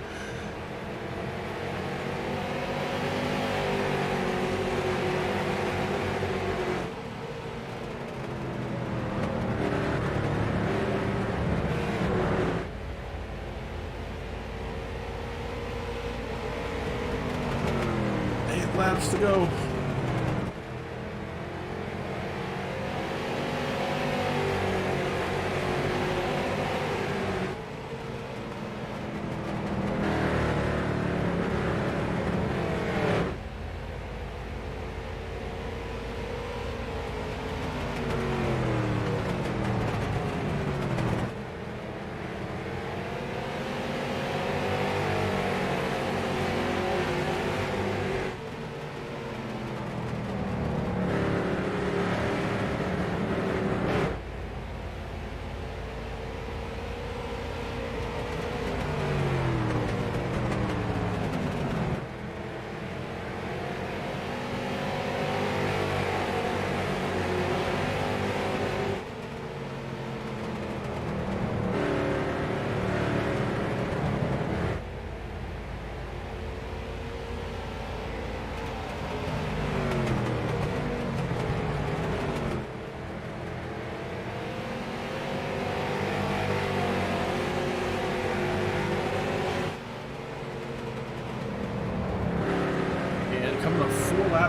A: Laps to go.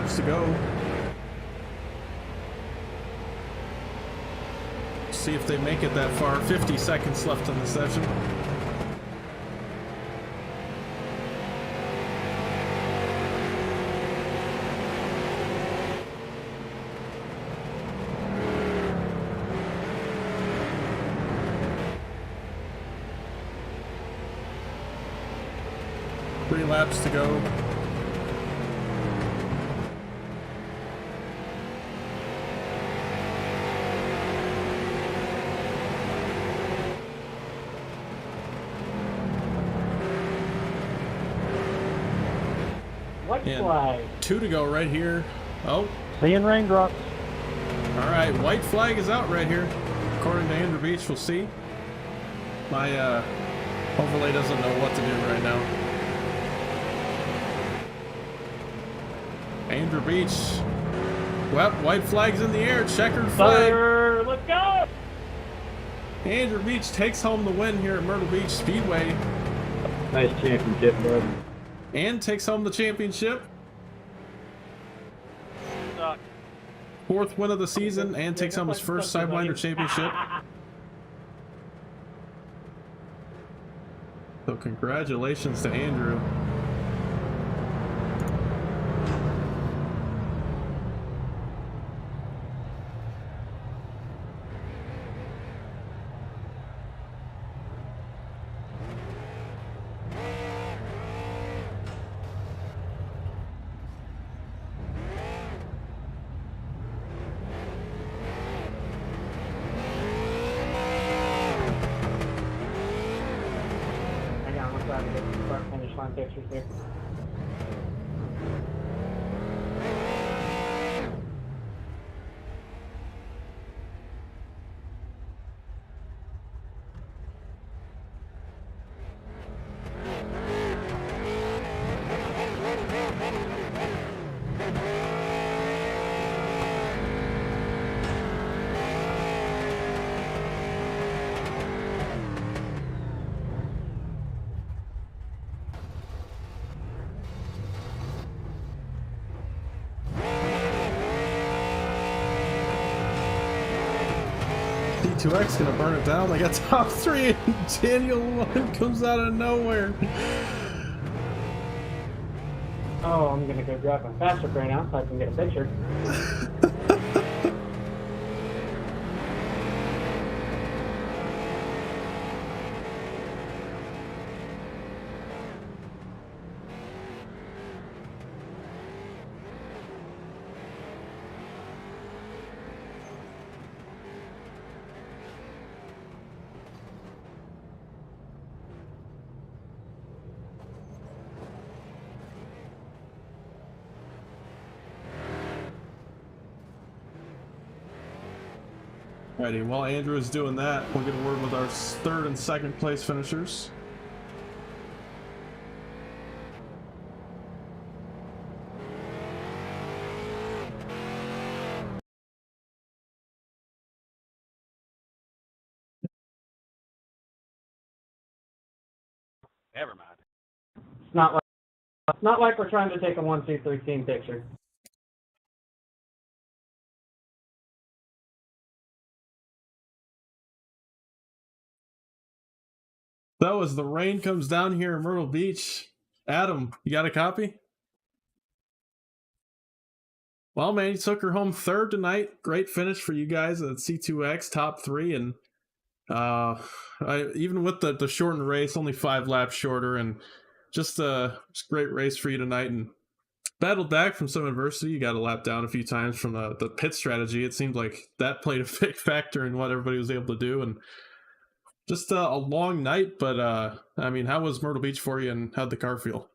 A: To go. See if they make it that far. 50 seconds left in the session. Three laps to go.
B: Flag.
A: 2 to go right here. Oh.
E: Seeing raindrops.
A: All right, white flag is out right here. According to Andrew Beach, we'll see. My overlay doesn't know what to do right now. Andrew Beach. Well, white flag's in the air. Checkered flag.
B: Let's go!
A: Andrew Beach takes home the win here at Myrtle Beach Speedway.
C: Nice championship, bud.
A: And takes home the championship. 4th win of the season, and takes home his first Sidewinder championship. So congratulations to Andrew.
D: Finish line pictures here.
A: D2X gonna burn it down. They got top 3 and Daniel 1 comes out of nowhere.
D: Oh, I'm gonna go grab my faster right now so I can get a picture.
A: Alrighty, while Andrew is doing that, we'll get a word with our third and second place finishers.
F: Never mind.
B: It's not like we're trying to take a 1, 2, 3 team picture.
A: That was The Rain Comes Down Here in Myrtle Beach. Adam, you got a copy? Well, man, you took her home third tonight. Great finish for you guys at C2X, top 3, and even with the shortened race, only 5 laps shorter, and just a great race for you tonight. And battled back from some adversity. You got a lap down a few times from the pit strategy. It seemed like that played a big factor in what everybody was able to do, and just a long night. But I mean, how was Myrtle Beach for you, and how'd the car feel?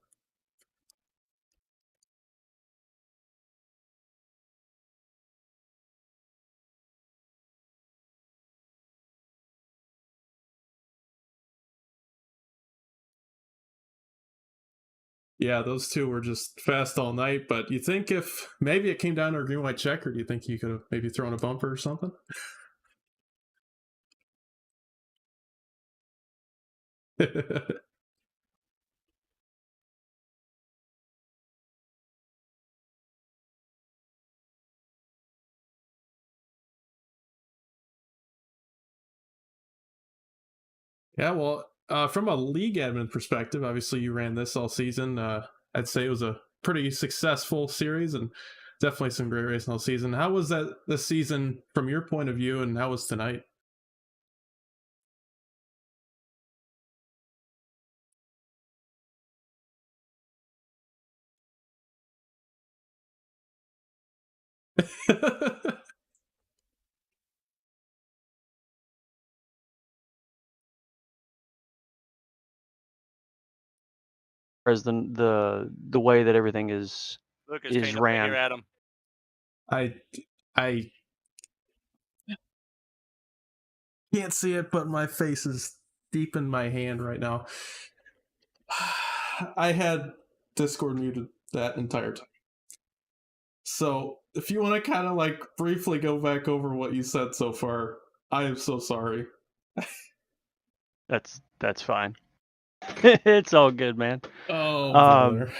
A: Yeah, those two were just fast all night. But you think if maybe it came down to a green white checker, do you think you could have maybe thrown a bumper or something? Yeah, well, from a league admin perspective, obviously you ran this all season. I'd say it was a pretty successful series and definitely some great racing all season. How was that this season from your point of view, and how was tonight?
E: As the way that everything is
F: Lucas, can you help me
E: ran.
F: here, Adam?
A: I can't see it, but my face is deep in my hand right now. I had Discord muted that entire time. So if you want to kind of like briefly go back over what you said so far, I am so sorry.
E: That's fine. It's all good, man.
A: Oh, brother.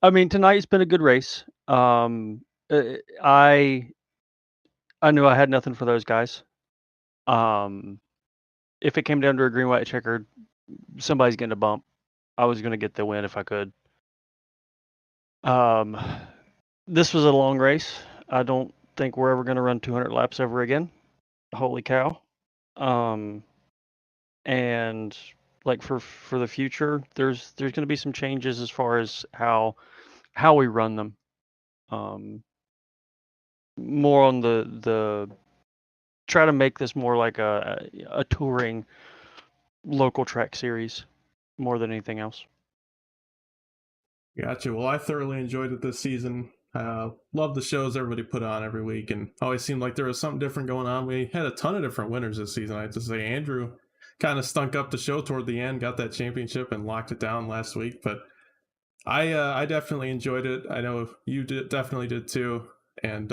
E: I mean, tonight's been a good race. I knew I had nothing for those guys. If it came down to a green white checker, somebody's getting a bump. I was gonna get the win if I could. This was a long race. I don't think we're ever gonna run 200 laps ever again. Holy cow. And like for the future, there's gonna be some changes as far as how we run them. More on the try to make this more like a touring local track series more than anything else.
A: Gotcha. Well, I thoroughly enjoyed it this season. Love the shows everybody put on every week, and always seemed like there was something different going on. We had a ton of different winners this season. I have to say, Andrew kind of stunk up the show toward the end, got that championship, and locked it down last week. But I definitely enjoyed it. I know you definitely did too. And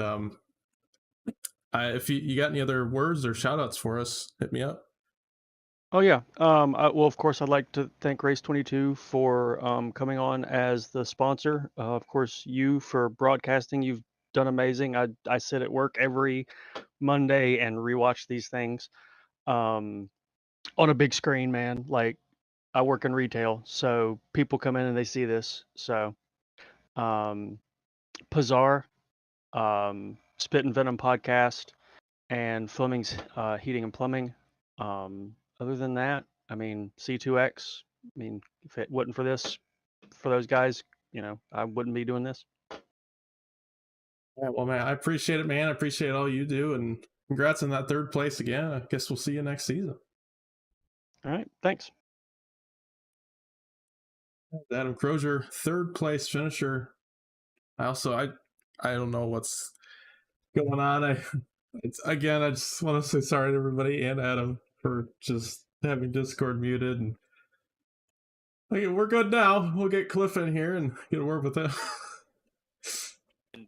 A: if you got any other words or shout outs for us, hit me up.
E: Oh yeah. Well, of course, I'd like to thank Race 22 for coming on as the sponsor. Of course, you for broadcasting. You've done amazing. I sit at work every Monday and rewatch these things on a big screen, man. Like I work in retail, so people come in and they see this. So, Pazar, Spit and Venom podcast, and Fleming's Heating and Plumbing. Other than that, I mean, C2X. I mean, if it wasn't for this, for those guys, I wouldn't be doing this.
A: Yeah, well, man, I appreciate it, man. I appreciate all you do, and congrats on that third place again. I guess we'll see you next season.
E: All right, thanks.
A: Adam Crozier, third place finisher. I don't know what's going on. Again, I just want to say sorry to everybody and Adam for just having Discord muted. And okay, we're good now. We'll get Cliff in here and get a word with him.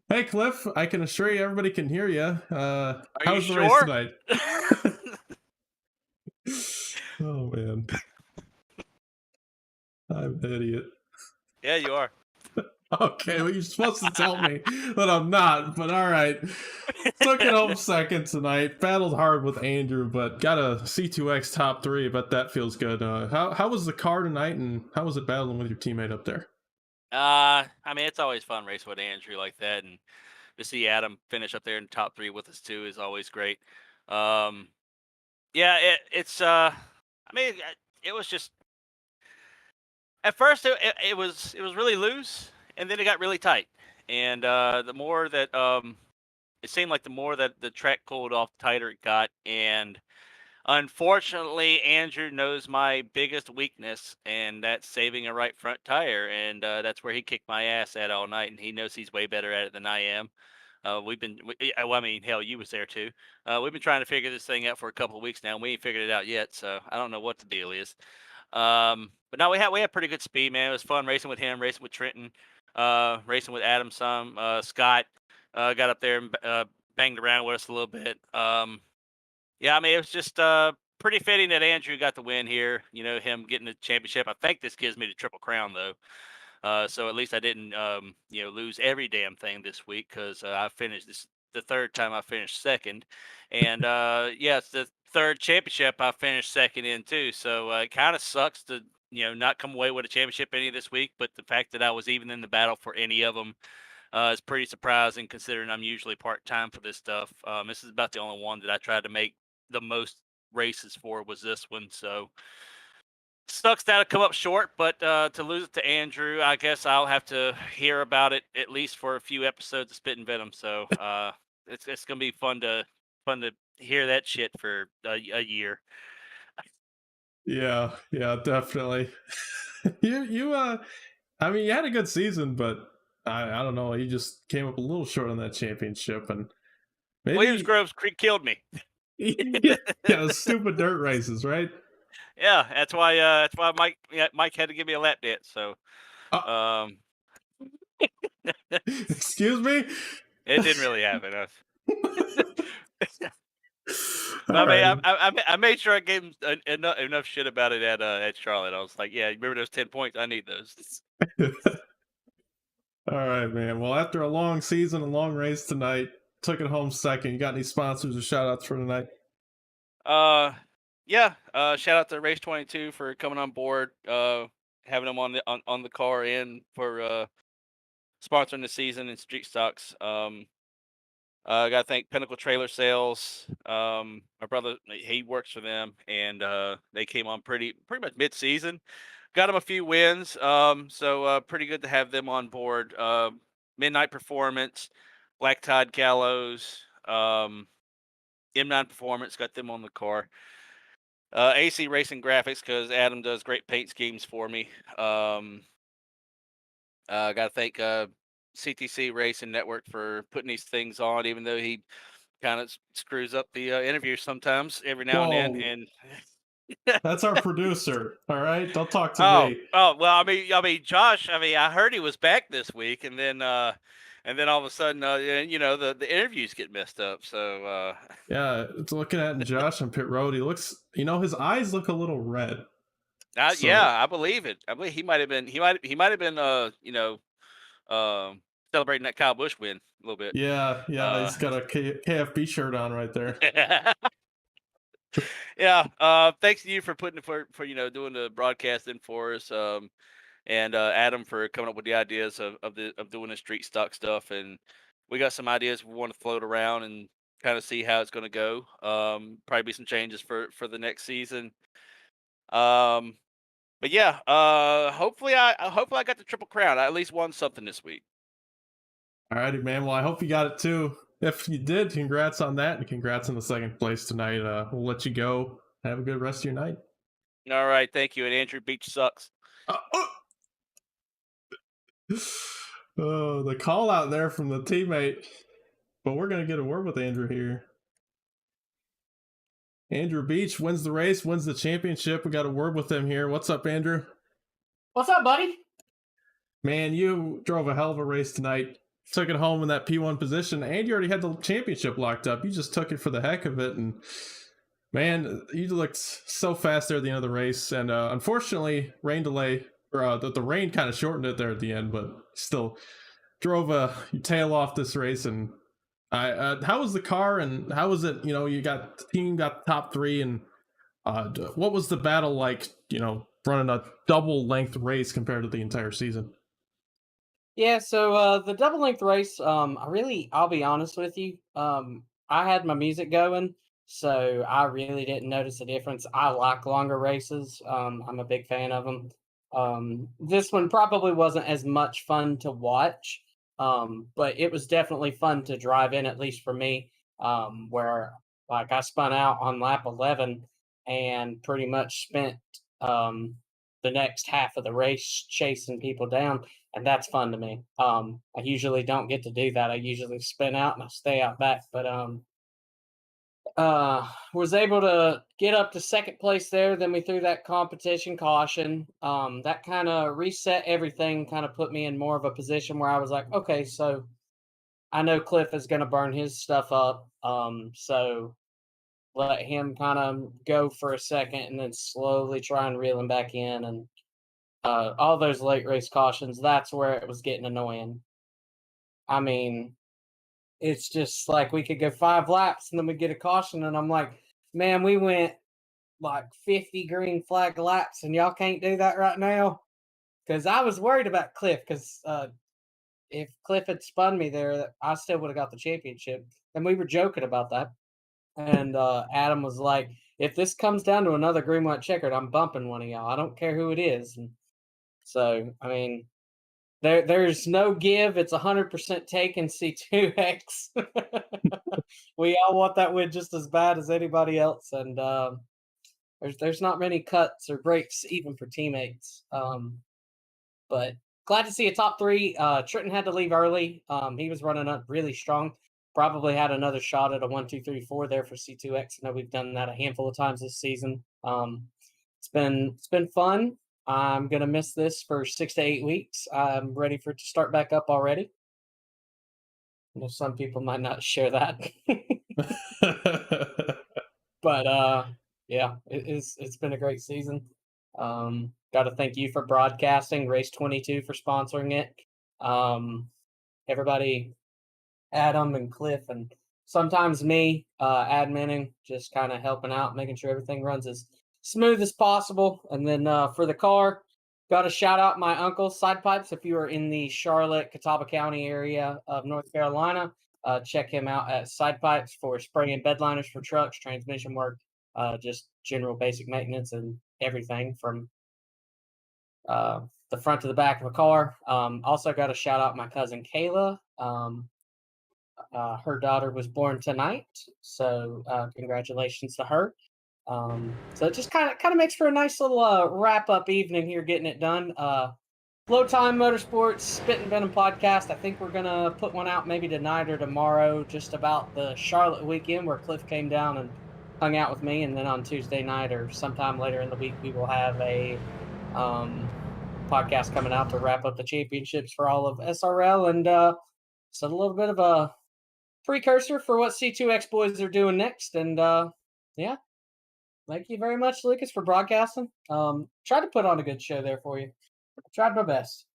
A: Hey, Cliff, I can assure you everybody can hear you.
F: Are
A: How's
F: you
A: the race
F: sure?
A: tonight? Oh, man. I'm an idiot.
F: Yeah, you are.
A: Okay, well, you're supposed to tell me that I'm not, but all right. Took it home second tonight. Battled hard with Andrew, but got a C2X top 3. But that feels good. How was the car tonight, and how was it battling with your teammate up there?
F: I mean, it's always fun racing with Andrew like that, and to see Adam finish up there in the top 3 with us too is always great. Yeah, it's. I mean, it was just at first it was really loose, and then it got really tight, and the more that it seemed like the more that the track cooled off, the tighter it got, and unfortunately, Andrew knows my biggest weakness, and that's saving a right front tire, and that's where he kicked my ass at all night, and he knows he's way better at it than I am. Well, I mean, hell, you was there too. We've been trying to figure this thing out for a couple of weeks now, and we ain't figured it out yet, so I don't know what the deal is. But no, we had pretty good speed, man. It was fun racing with him, racing with Trenton, racing with Adam some. Scott got up there and banged around with us a little bit. Yeah, I mean, it was just pretty fitting that Andrew got the win here. You know, him getting the championship. I think this gives me the triple crown though, so at least I didn't, lose every damn thing this week because I finished this the third time I finished second, and yeah, it's the third championship I finished second in too. So it kind of sucks to not come away with a championship any this week, but the fact that I was even in the battle for any of them it's pretty surprising considering I'm usually part time for this stuff. This is about the only one that I tried to make the most races for was this one. So sucks that I come up short, but to lose it to Andrew, I guess I'll have to hear about it at least for a few episodes of Spit and Venom. So it's gonna be fun to hear that shit for a year.
A: Yeah, definitely. you I mean, you had a good season, but I don't know. You just came up a little short on that championship, and
F: Williams
A: maybe
F: Groves Creek killed me.
A: yeah, those stupid dirt races, right?
F: Yeah, that's why Mike had to give me a lap dance. So um,
A: excuse me.
F: it didn't really happen.
A: All
F: I mean,
A: right.
F: I made sure I gave him enough shit about it at Charlotte. I was like, yeah, remember those 10 points? I need those.
A: All right, man. Well, after a long season, a long race tonight, took it home second. You got any sponsors or shout outs for tonight?
F: Yeah. Shout out to Race 22 for coming on board, having them on the car and for sponsoring the season and Street Stocks. I got to thank Pinnacle Trailer Sales. My brother, he works for them, and they came on pretty much mid-season. Got them a few wins, so pretty good to have them on board. Midnight Performance, Black Tide Gallows, M9 Performance, got them on the car. AC Racing Graphics, because Adam does great paint schemes for me. Got to thank CTC Racing Network for putting these things on, even though he kind of screws up the interview sometimes every now and then.
A: Whoa.
F: And
A: That's our producer. All right, don't talk to
F: oh,
A: me.
F: well, I mean, Josh. I mean, I heard he was back this week, and then all of a sudden, the interviews get messed up. So
A: Yeah, it's looking at Josh on pit road. He looks, his eyes look a little red.
F: yeah,
A: So
F: I believe it. I believe he might have been celebrating that Kyle Busch win a little bit.
A: yeah, he's got a KFB shirt on right there.
F: Yeah. Thanks to you for putting for doing the broadcasting for us. And Adam for coming up with the ideas of doing the street stock stuff. And we got some ideas we want to float around and kind of see how it's going to go. Probably be some changes for the next season. But yeah, hopefully I got the triple crown. I at least won something this week.
A: All righty, man. Well, I hope you got it too. If you did, congrats on that, and congrats on the second place tonight. We'll let you go. Have a good rest of your night.
F: All right, thank you. And Andrew Beach sucks.
A: Oh, the call out there from the teammate. But we're gonna get a word with Andrew here. Andrew Beach wins the race, wins the championship. We got a word with him here. What's up, Andrew?
B: What's up, buddy?
A: Man, you drove a hell of a race tonight. Took it home in that P1 position, and you already had the championship locked up. You just took it for the heck of it, and man, you looked so fast there at the end of the race. And unfortunately, rain delay, or the rain kind of shortened it there at the end, but still drove your tail off this race. And how was the car, and how was it? You got the team got the top three, and what was the battle like? Running a double length race compared to the entire season.
B: Yeah, so the double length race, I'll be honest with you. I had my music going, so I really didn't notice a difference. I like longer races. I'm a big fan of them. This one probably wasn't as much fun to watch, but it was definitely fun to drive in, at least for me. Where like I spun out on lap 11 and pretty much spent the next half of the race chasing people down, and that's fun to me. I usually don't get to do that. I usually spin out and I stay out back, but was able to get up to second place there. Then we threw that competition caution. That kind of reset everything, kind of put me in more of a position where I was like, okay, so I know Cliff is going to burn his stuff up. So let him kind of go for a second and then slowly try and reel him back in. And all those late race cautions, that's where it was getting annoying. I mean, it's just like we could go 5 laps and then we get a caution, and I'm like, man, we went like 50 green flag laps and y'all can't do that right now. Because I was worried about Cliff, because if Cliff had spun me there, I still would have got the championship. And we were joking about that. And Adam was like, if this comes down to another green white checkered, I'm bumping one of y'all. I don't care who it is. And so, I mean, there's no give. It's 100% take in C2X. We all want that win just as bad as anybody else. And there's not many cuts or breaks even for teammates. But glad to see a top 3. Trenton had to leave early. He was running up really strong. Probably had another shot at a 1, 2, 3, 4 there for C2X. I know we've done that a handful of times this season. It's been fun. I'm gonna miss this for 6 to 8 weeks. I'm ready for it to start back up already. I know some people might not share that, but yeah, it's been a great season. Got to thank you for broadcasting, Race 22 for sponsoring it. Everybody, Adam and Cliff, and sometimes me adminning, just kind of helping out, making sure everything runs as smooth as possible. And then for the car, got to shout out my uncle, Side Pipes. If you are in the Charlotte, Catawba County area of North Carolina, check him out at Side Pipes for spraying bed liners for trucks, transmission work, just general basic maintenance and everything from the front to the back of a car. Also got to shout out my cousin Kayla. Her daughter was born tonight, so congratulations to her. So it just kind of makes for a nice little wrap up evening here, getting it done. Low Time Motorsports Spit and Venom podcast. I think we're gonna put one out maybe tonight or tomorrow, just about the Charlotte weekend where Cliff came down and hung out with me, and then on Tuesday night or sometime later in the week we will have a podcast coming out to wrap up the championships for all of SRL, and so a little bit of a precursor for what C2X boys are doing next. And yeah, thank you very much, Lucas, for broadcasting. Tried to put on a good show there for you. Tried my best.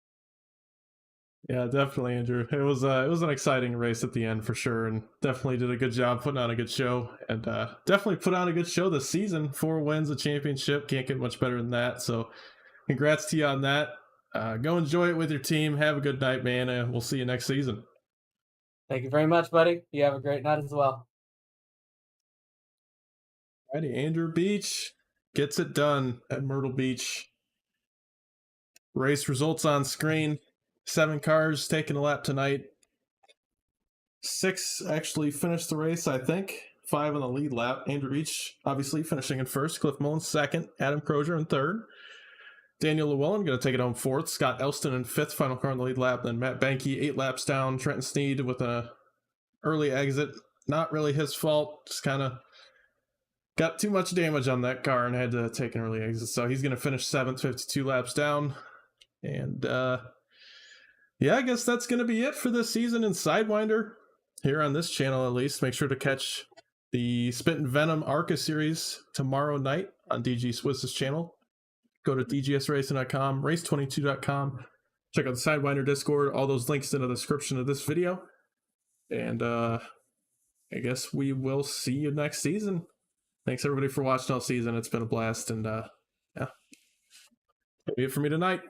A: Yeah, definitely, Andrew. It was an exciting race at the end for sure, and definitely did a good job putting on a good show, and definitely put on a good show this season. 4 wins, a championship, can't get much better than that. So, congrats to you on that. Go enjoy it with your team. Have a good night, man. We'll see you next season.
B: Thank you very much, buddy. You have a great night as well.
A: Alrighty, Andrew Beach gets it done at Myrtle Beach. Race results on screen. 7 cars taking a lap tonight. 6 actually finished the race, I think. 5 on the lead lap. Andrew Beach obviously finishing in first. Cliff Mullins second. Adam Crozier in third. Daniel Llewellyn going to take it home fourth. Scott Elston in fifth. Final car on the lead lap. Then Matt Banky 8 laps down. Trenton Sneed with a early exit. Not really his fault. Just kind of got too much damage on that car and had to take an early exit. So he's going to finish 7th, 52 laps down. And yeah, I guess that's going to be it for this season in Sidewinder. Here on this channel, at least. Make sure to catch the Spit and Venom ARCA series tomorrow night on DG Swiss's channel. Go to dgsracing.com, race22.com. Check out the Sidewinder Discord. All those links in the description of this video. And I guess we will see you next season. Thanks everybody for watching all season. It's been a blast. And yeah, that'll be it for me tonight.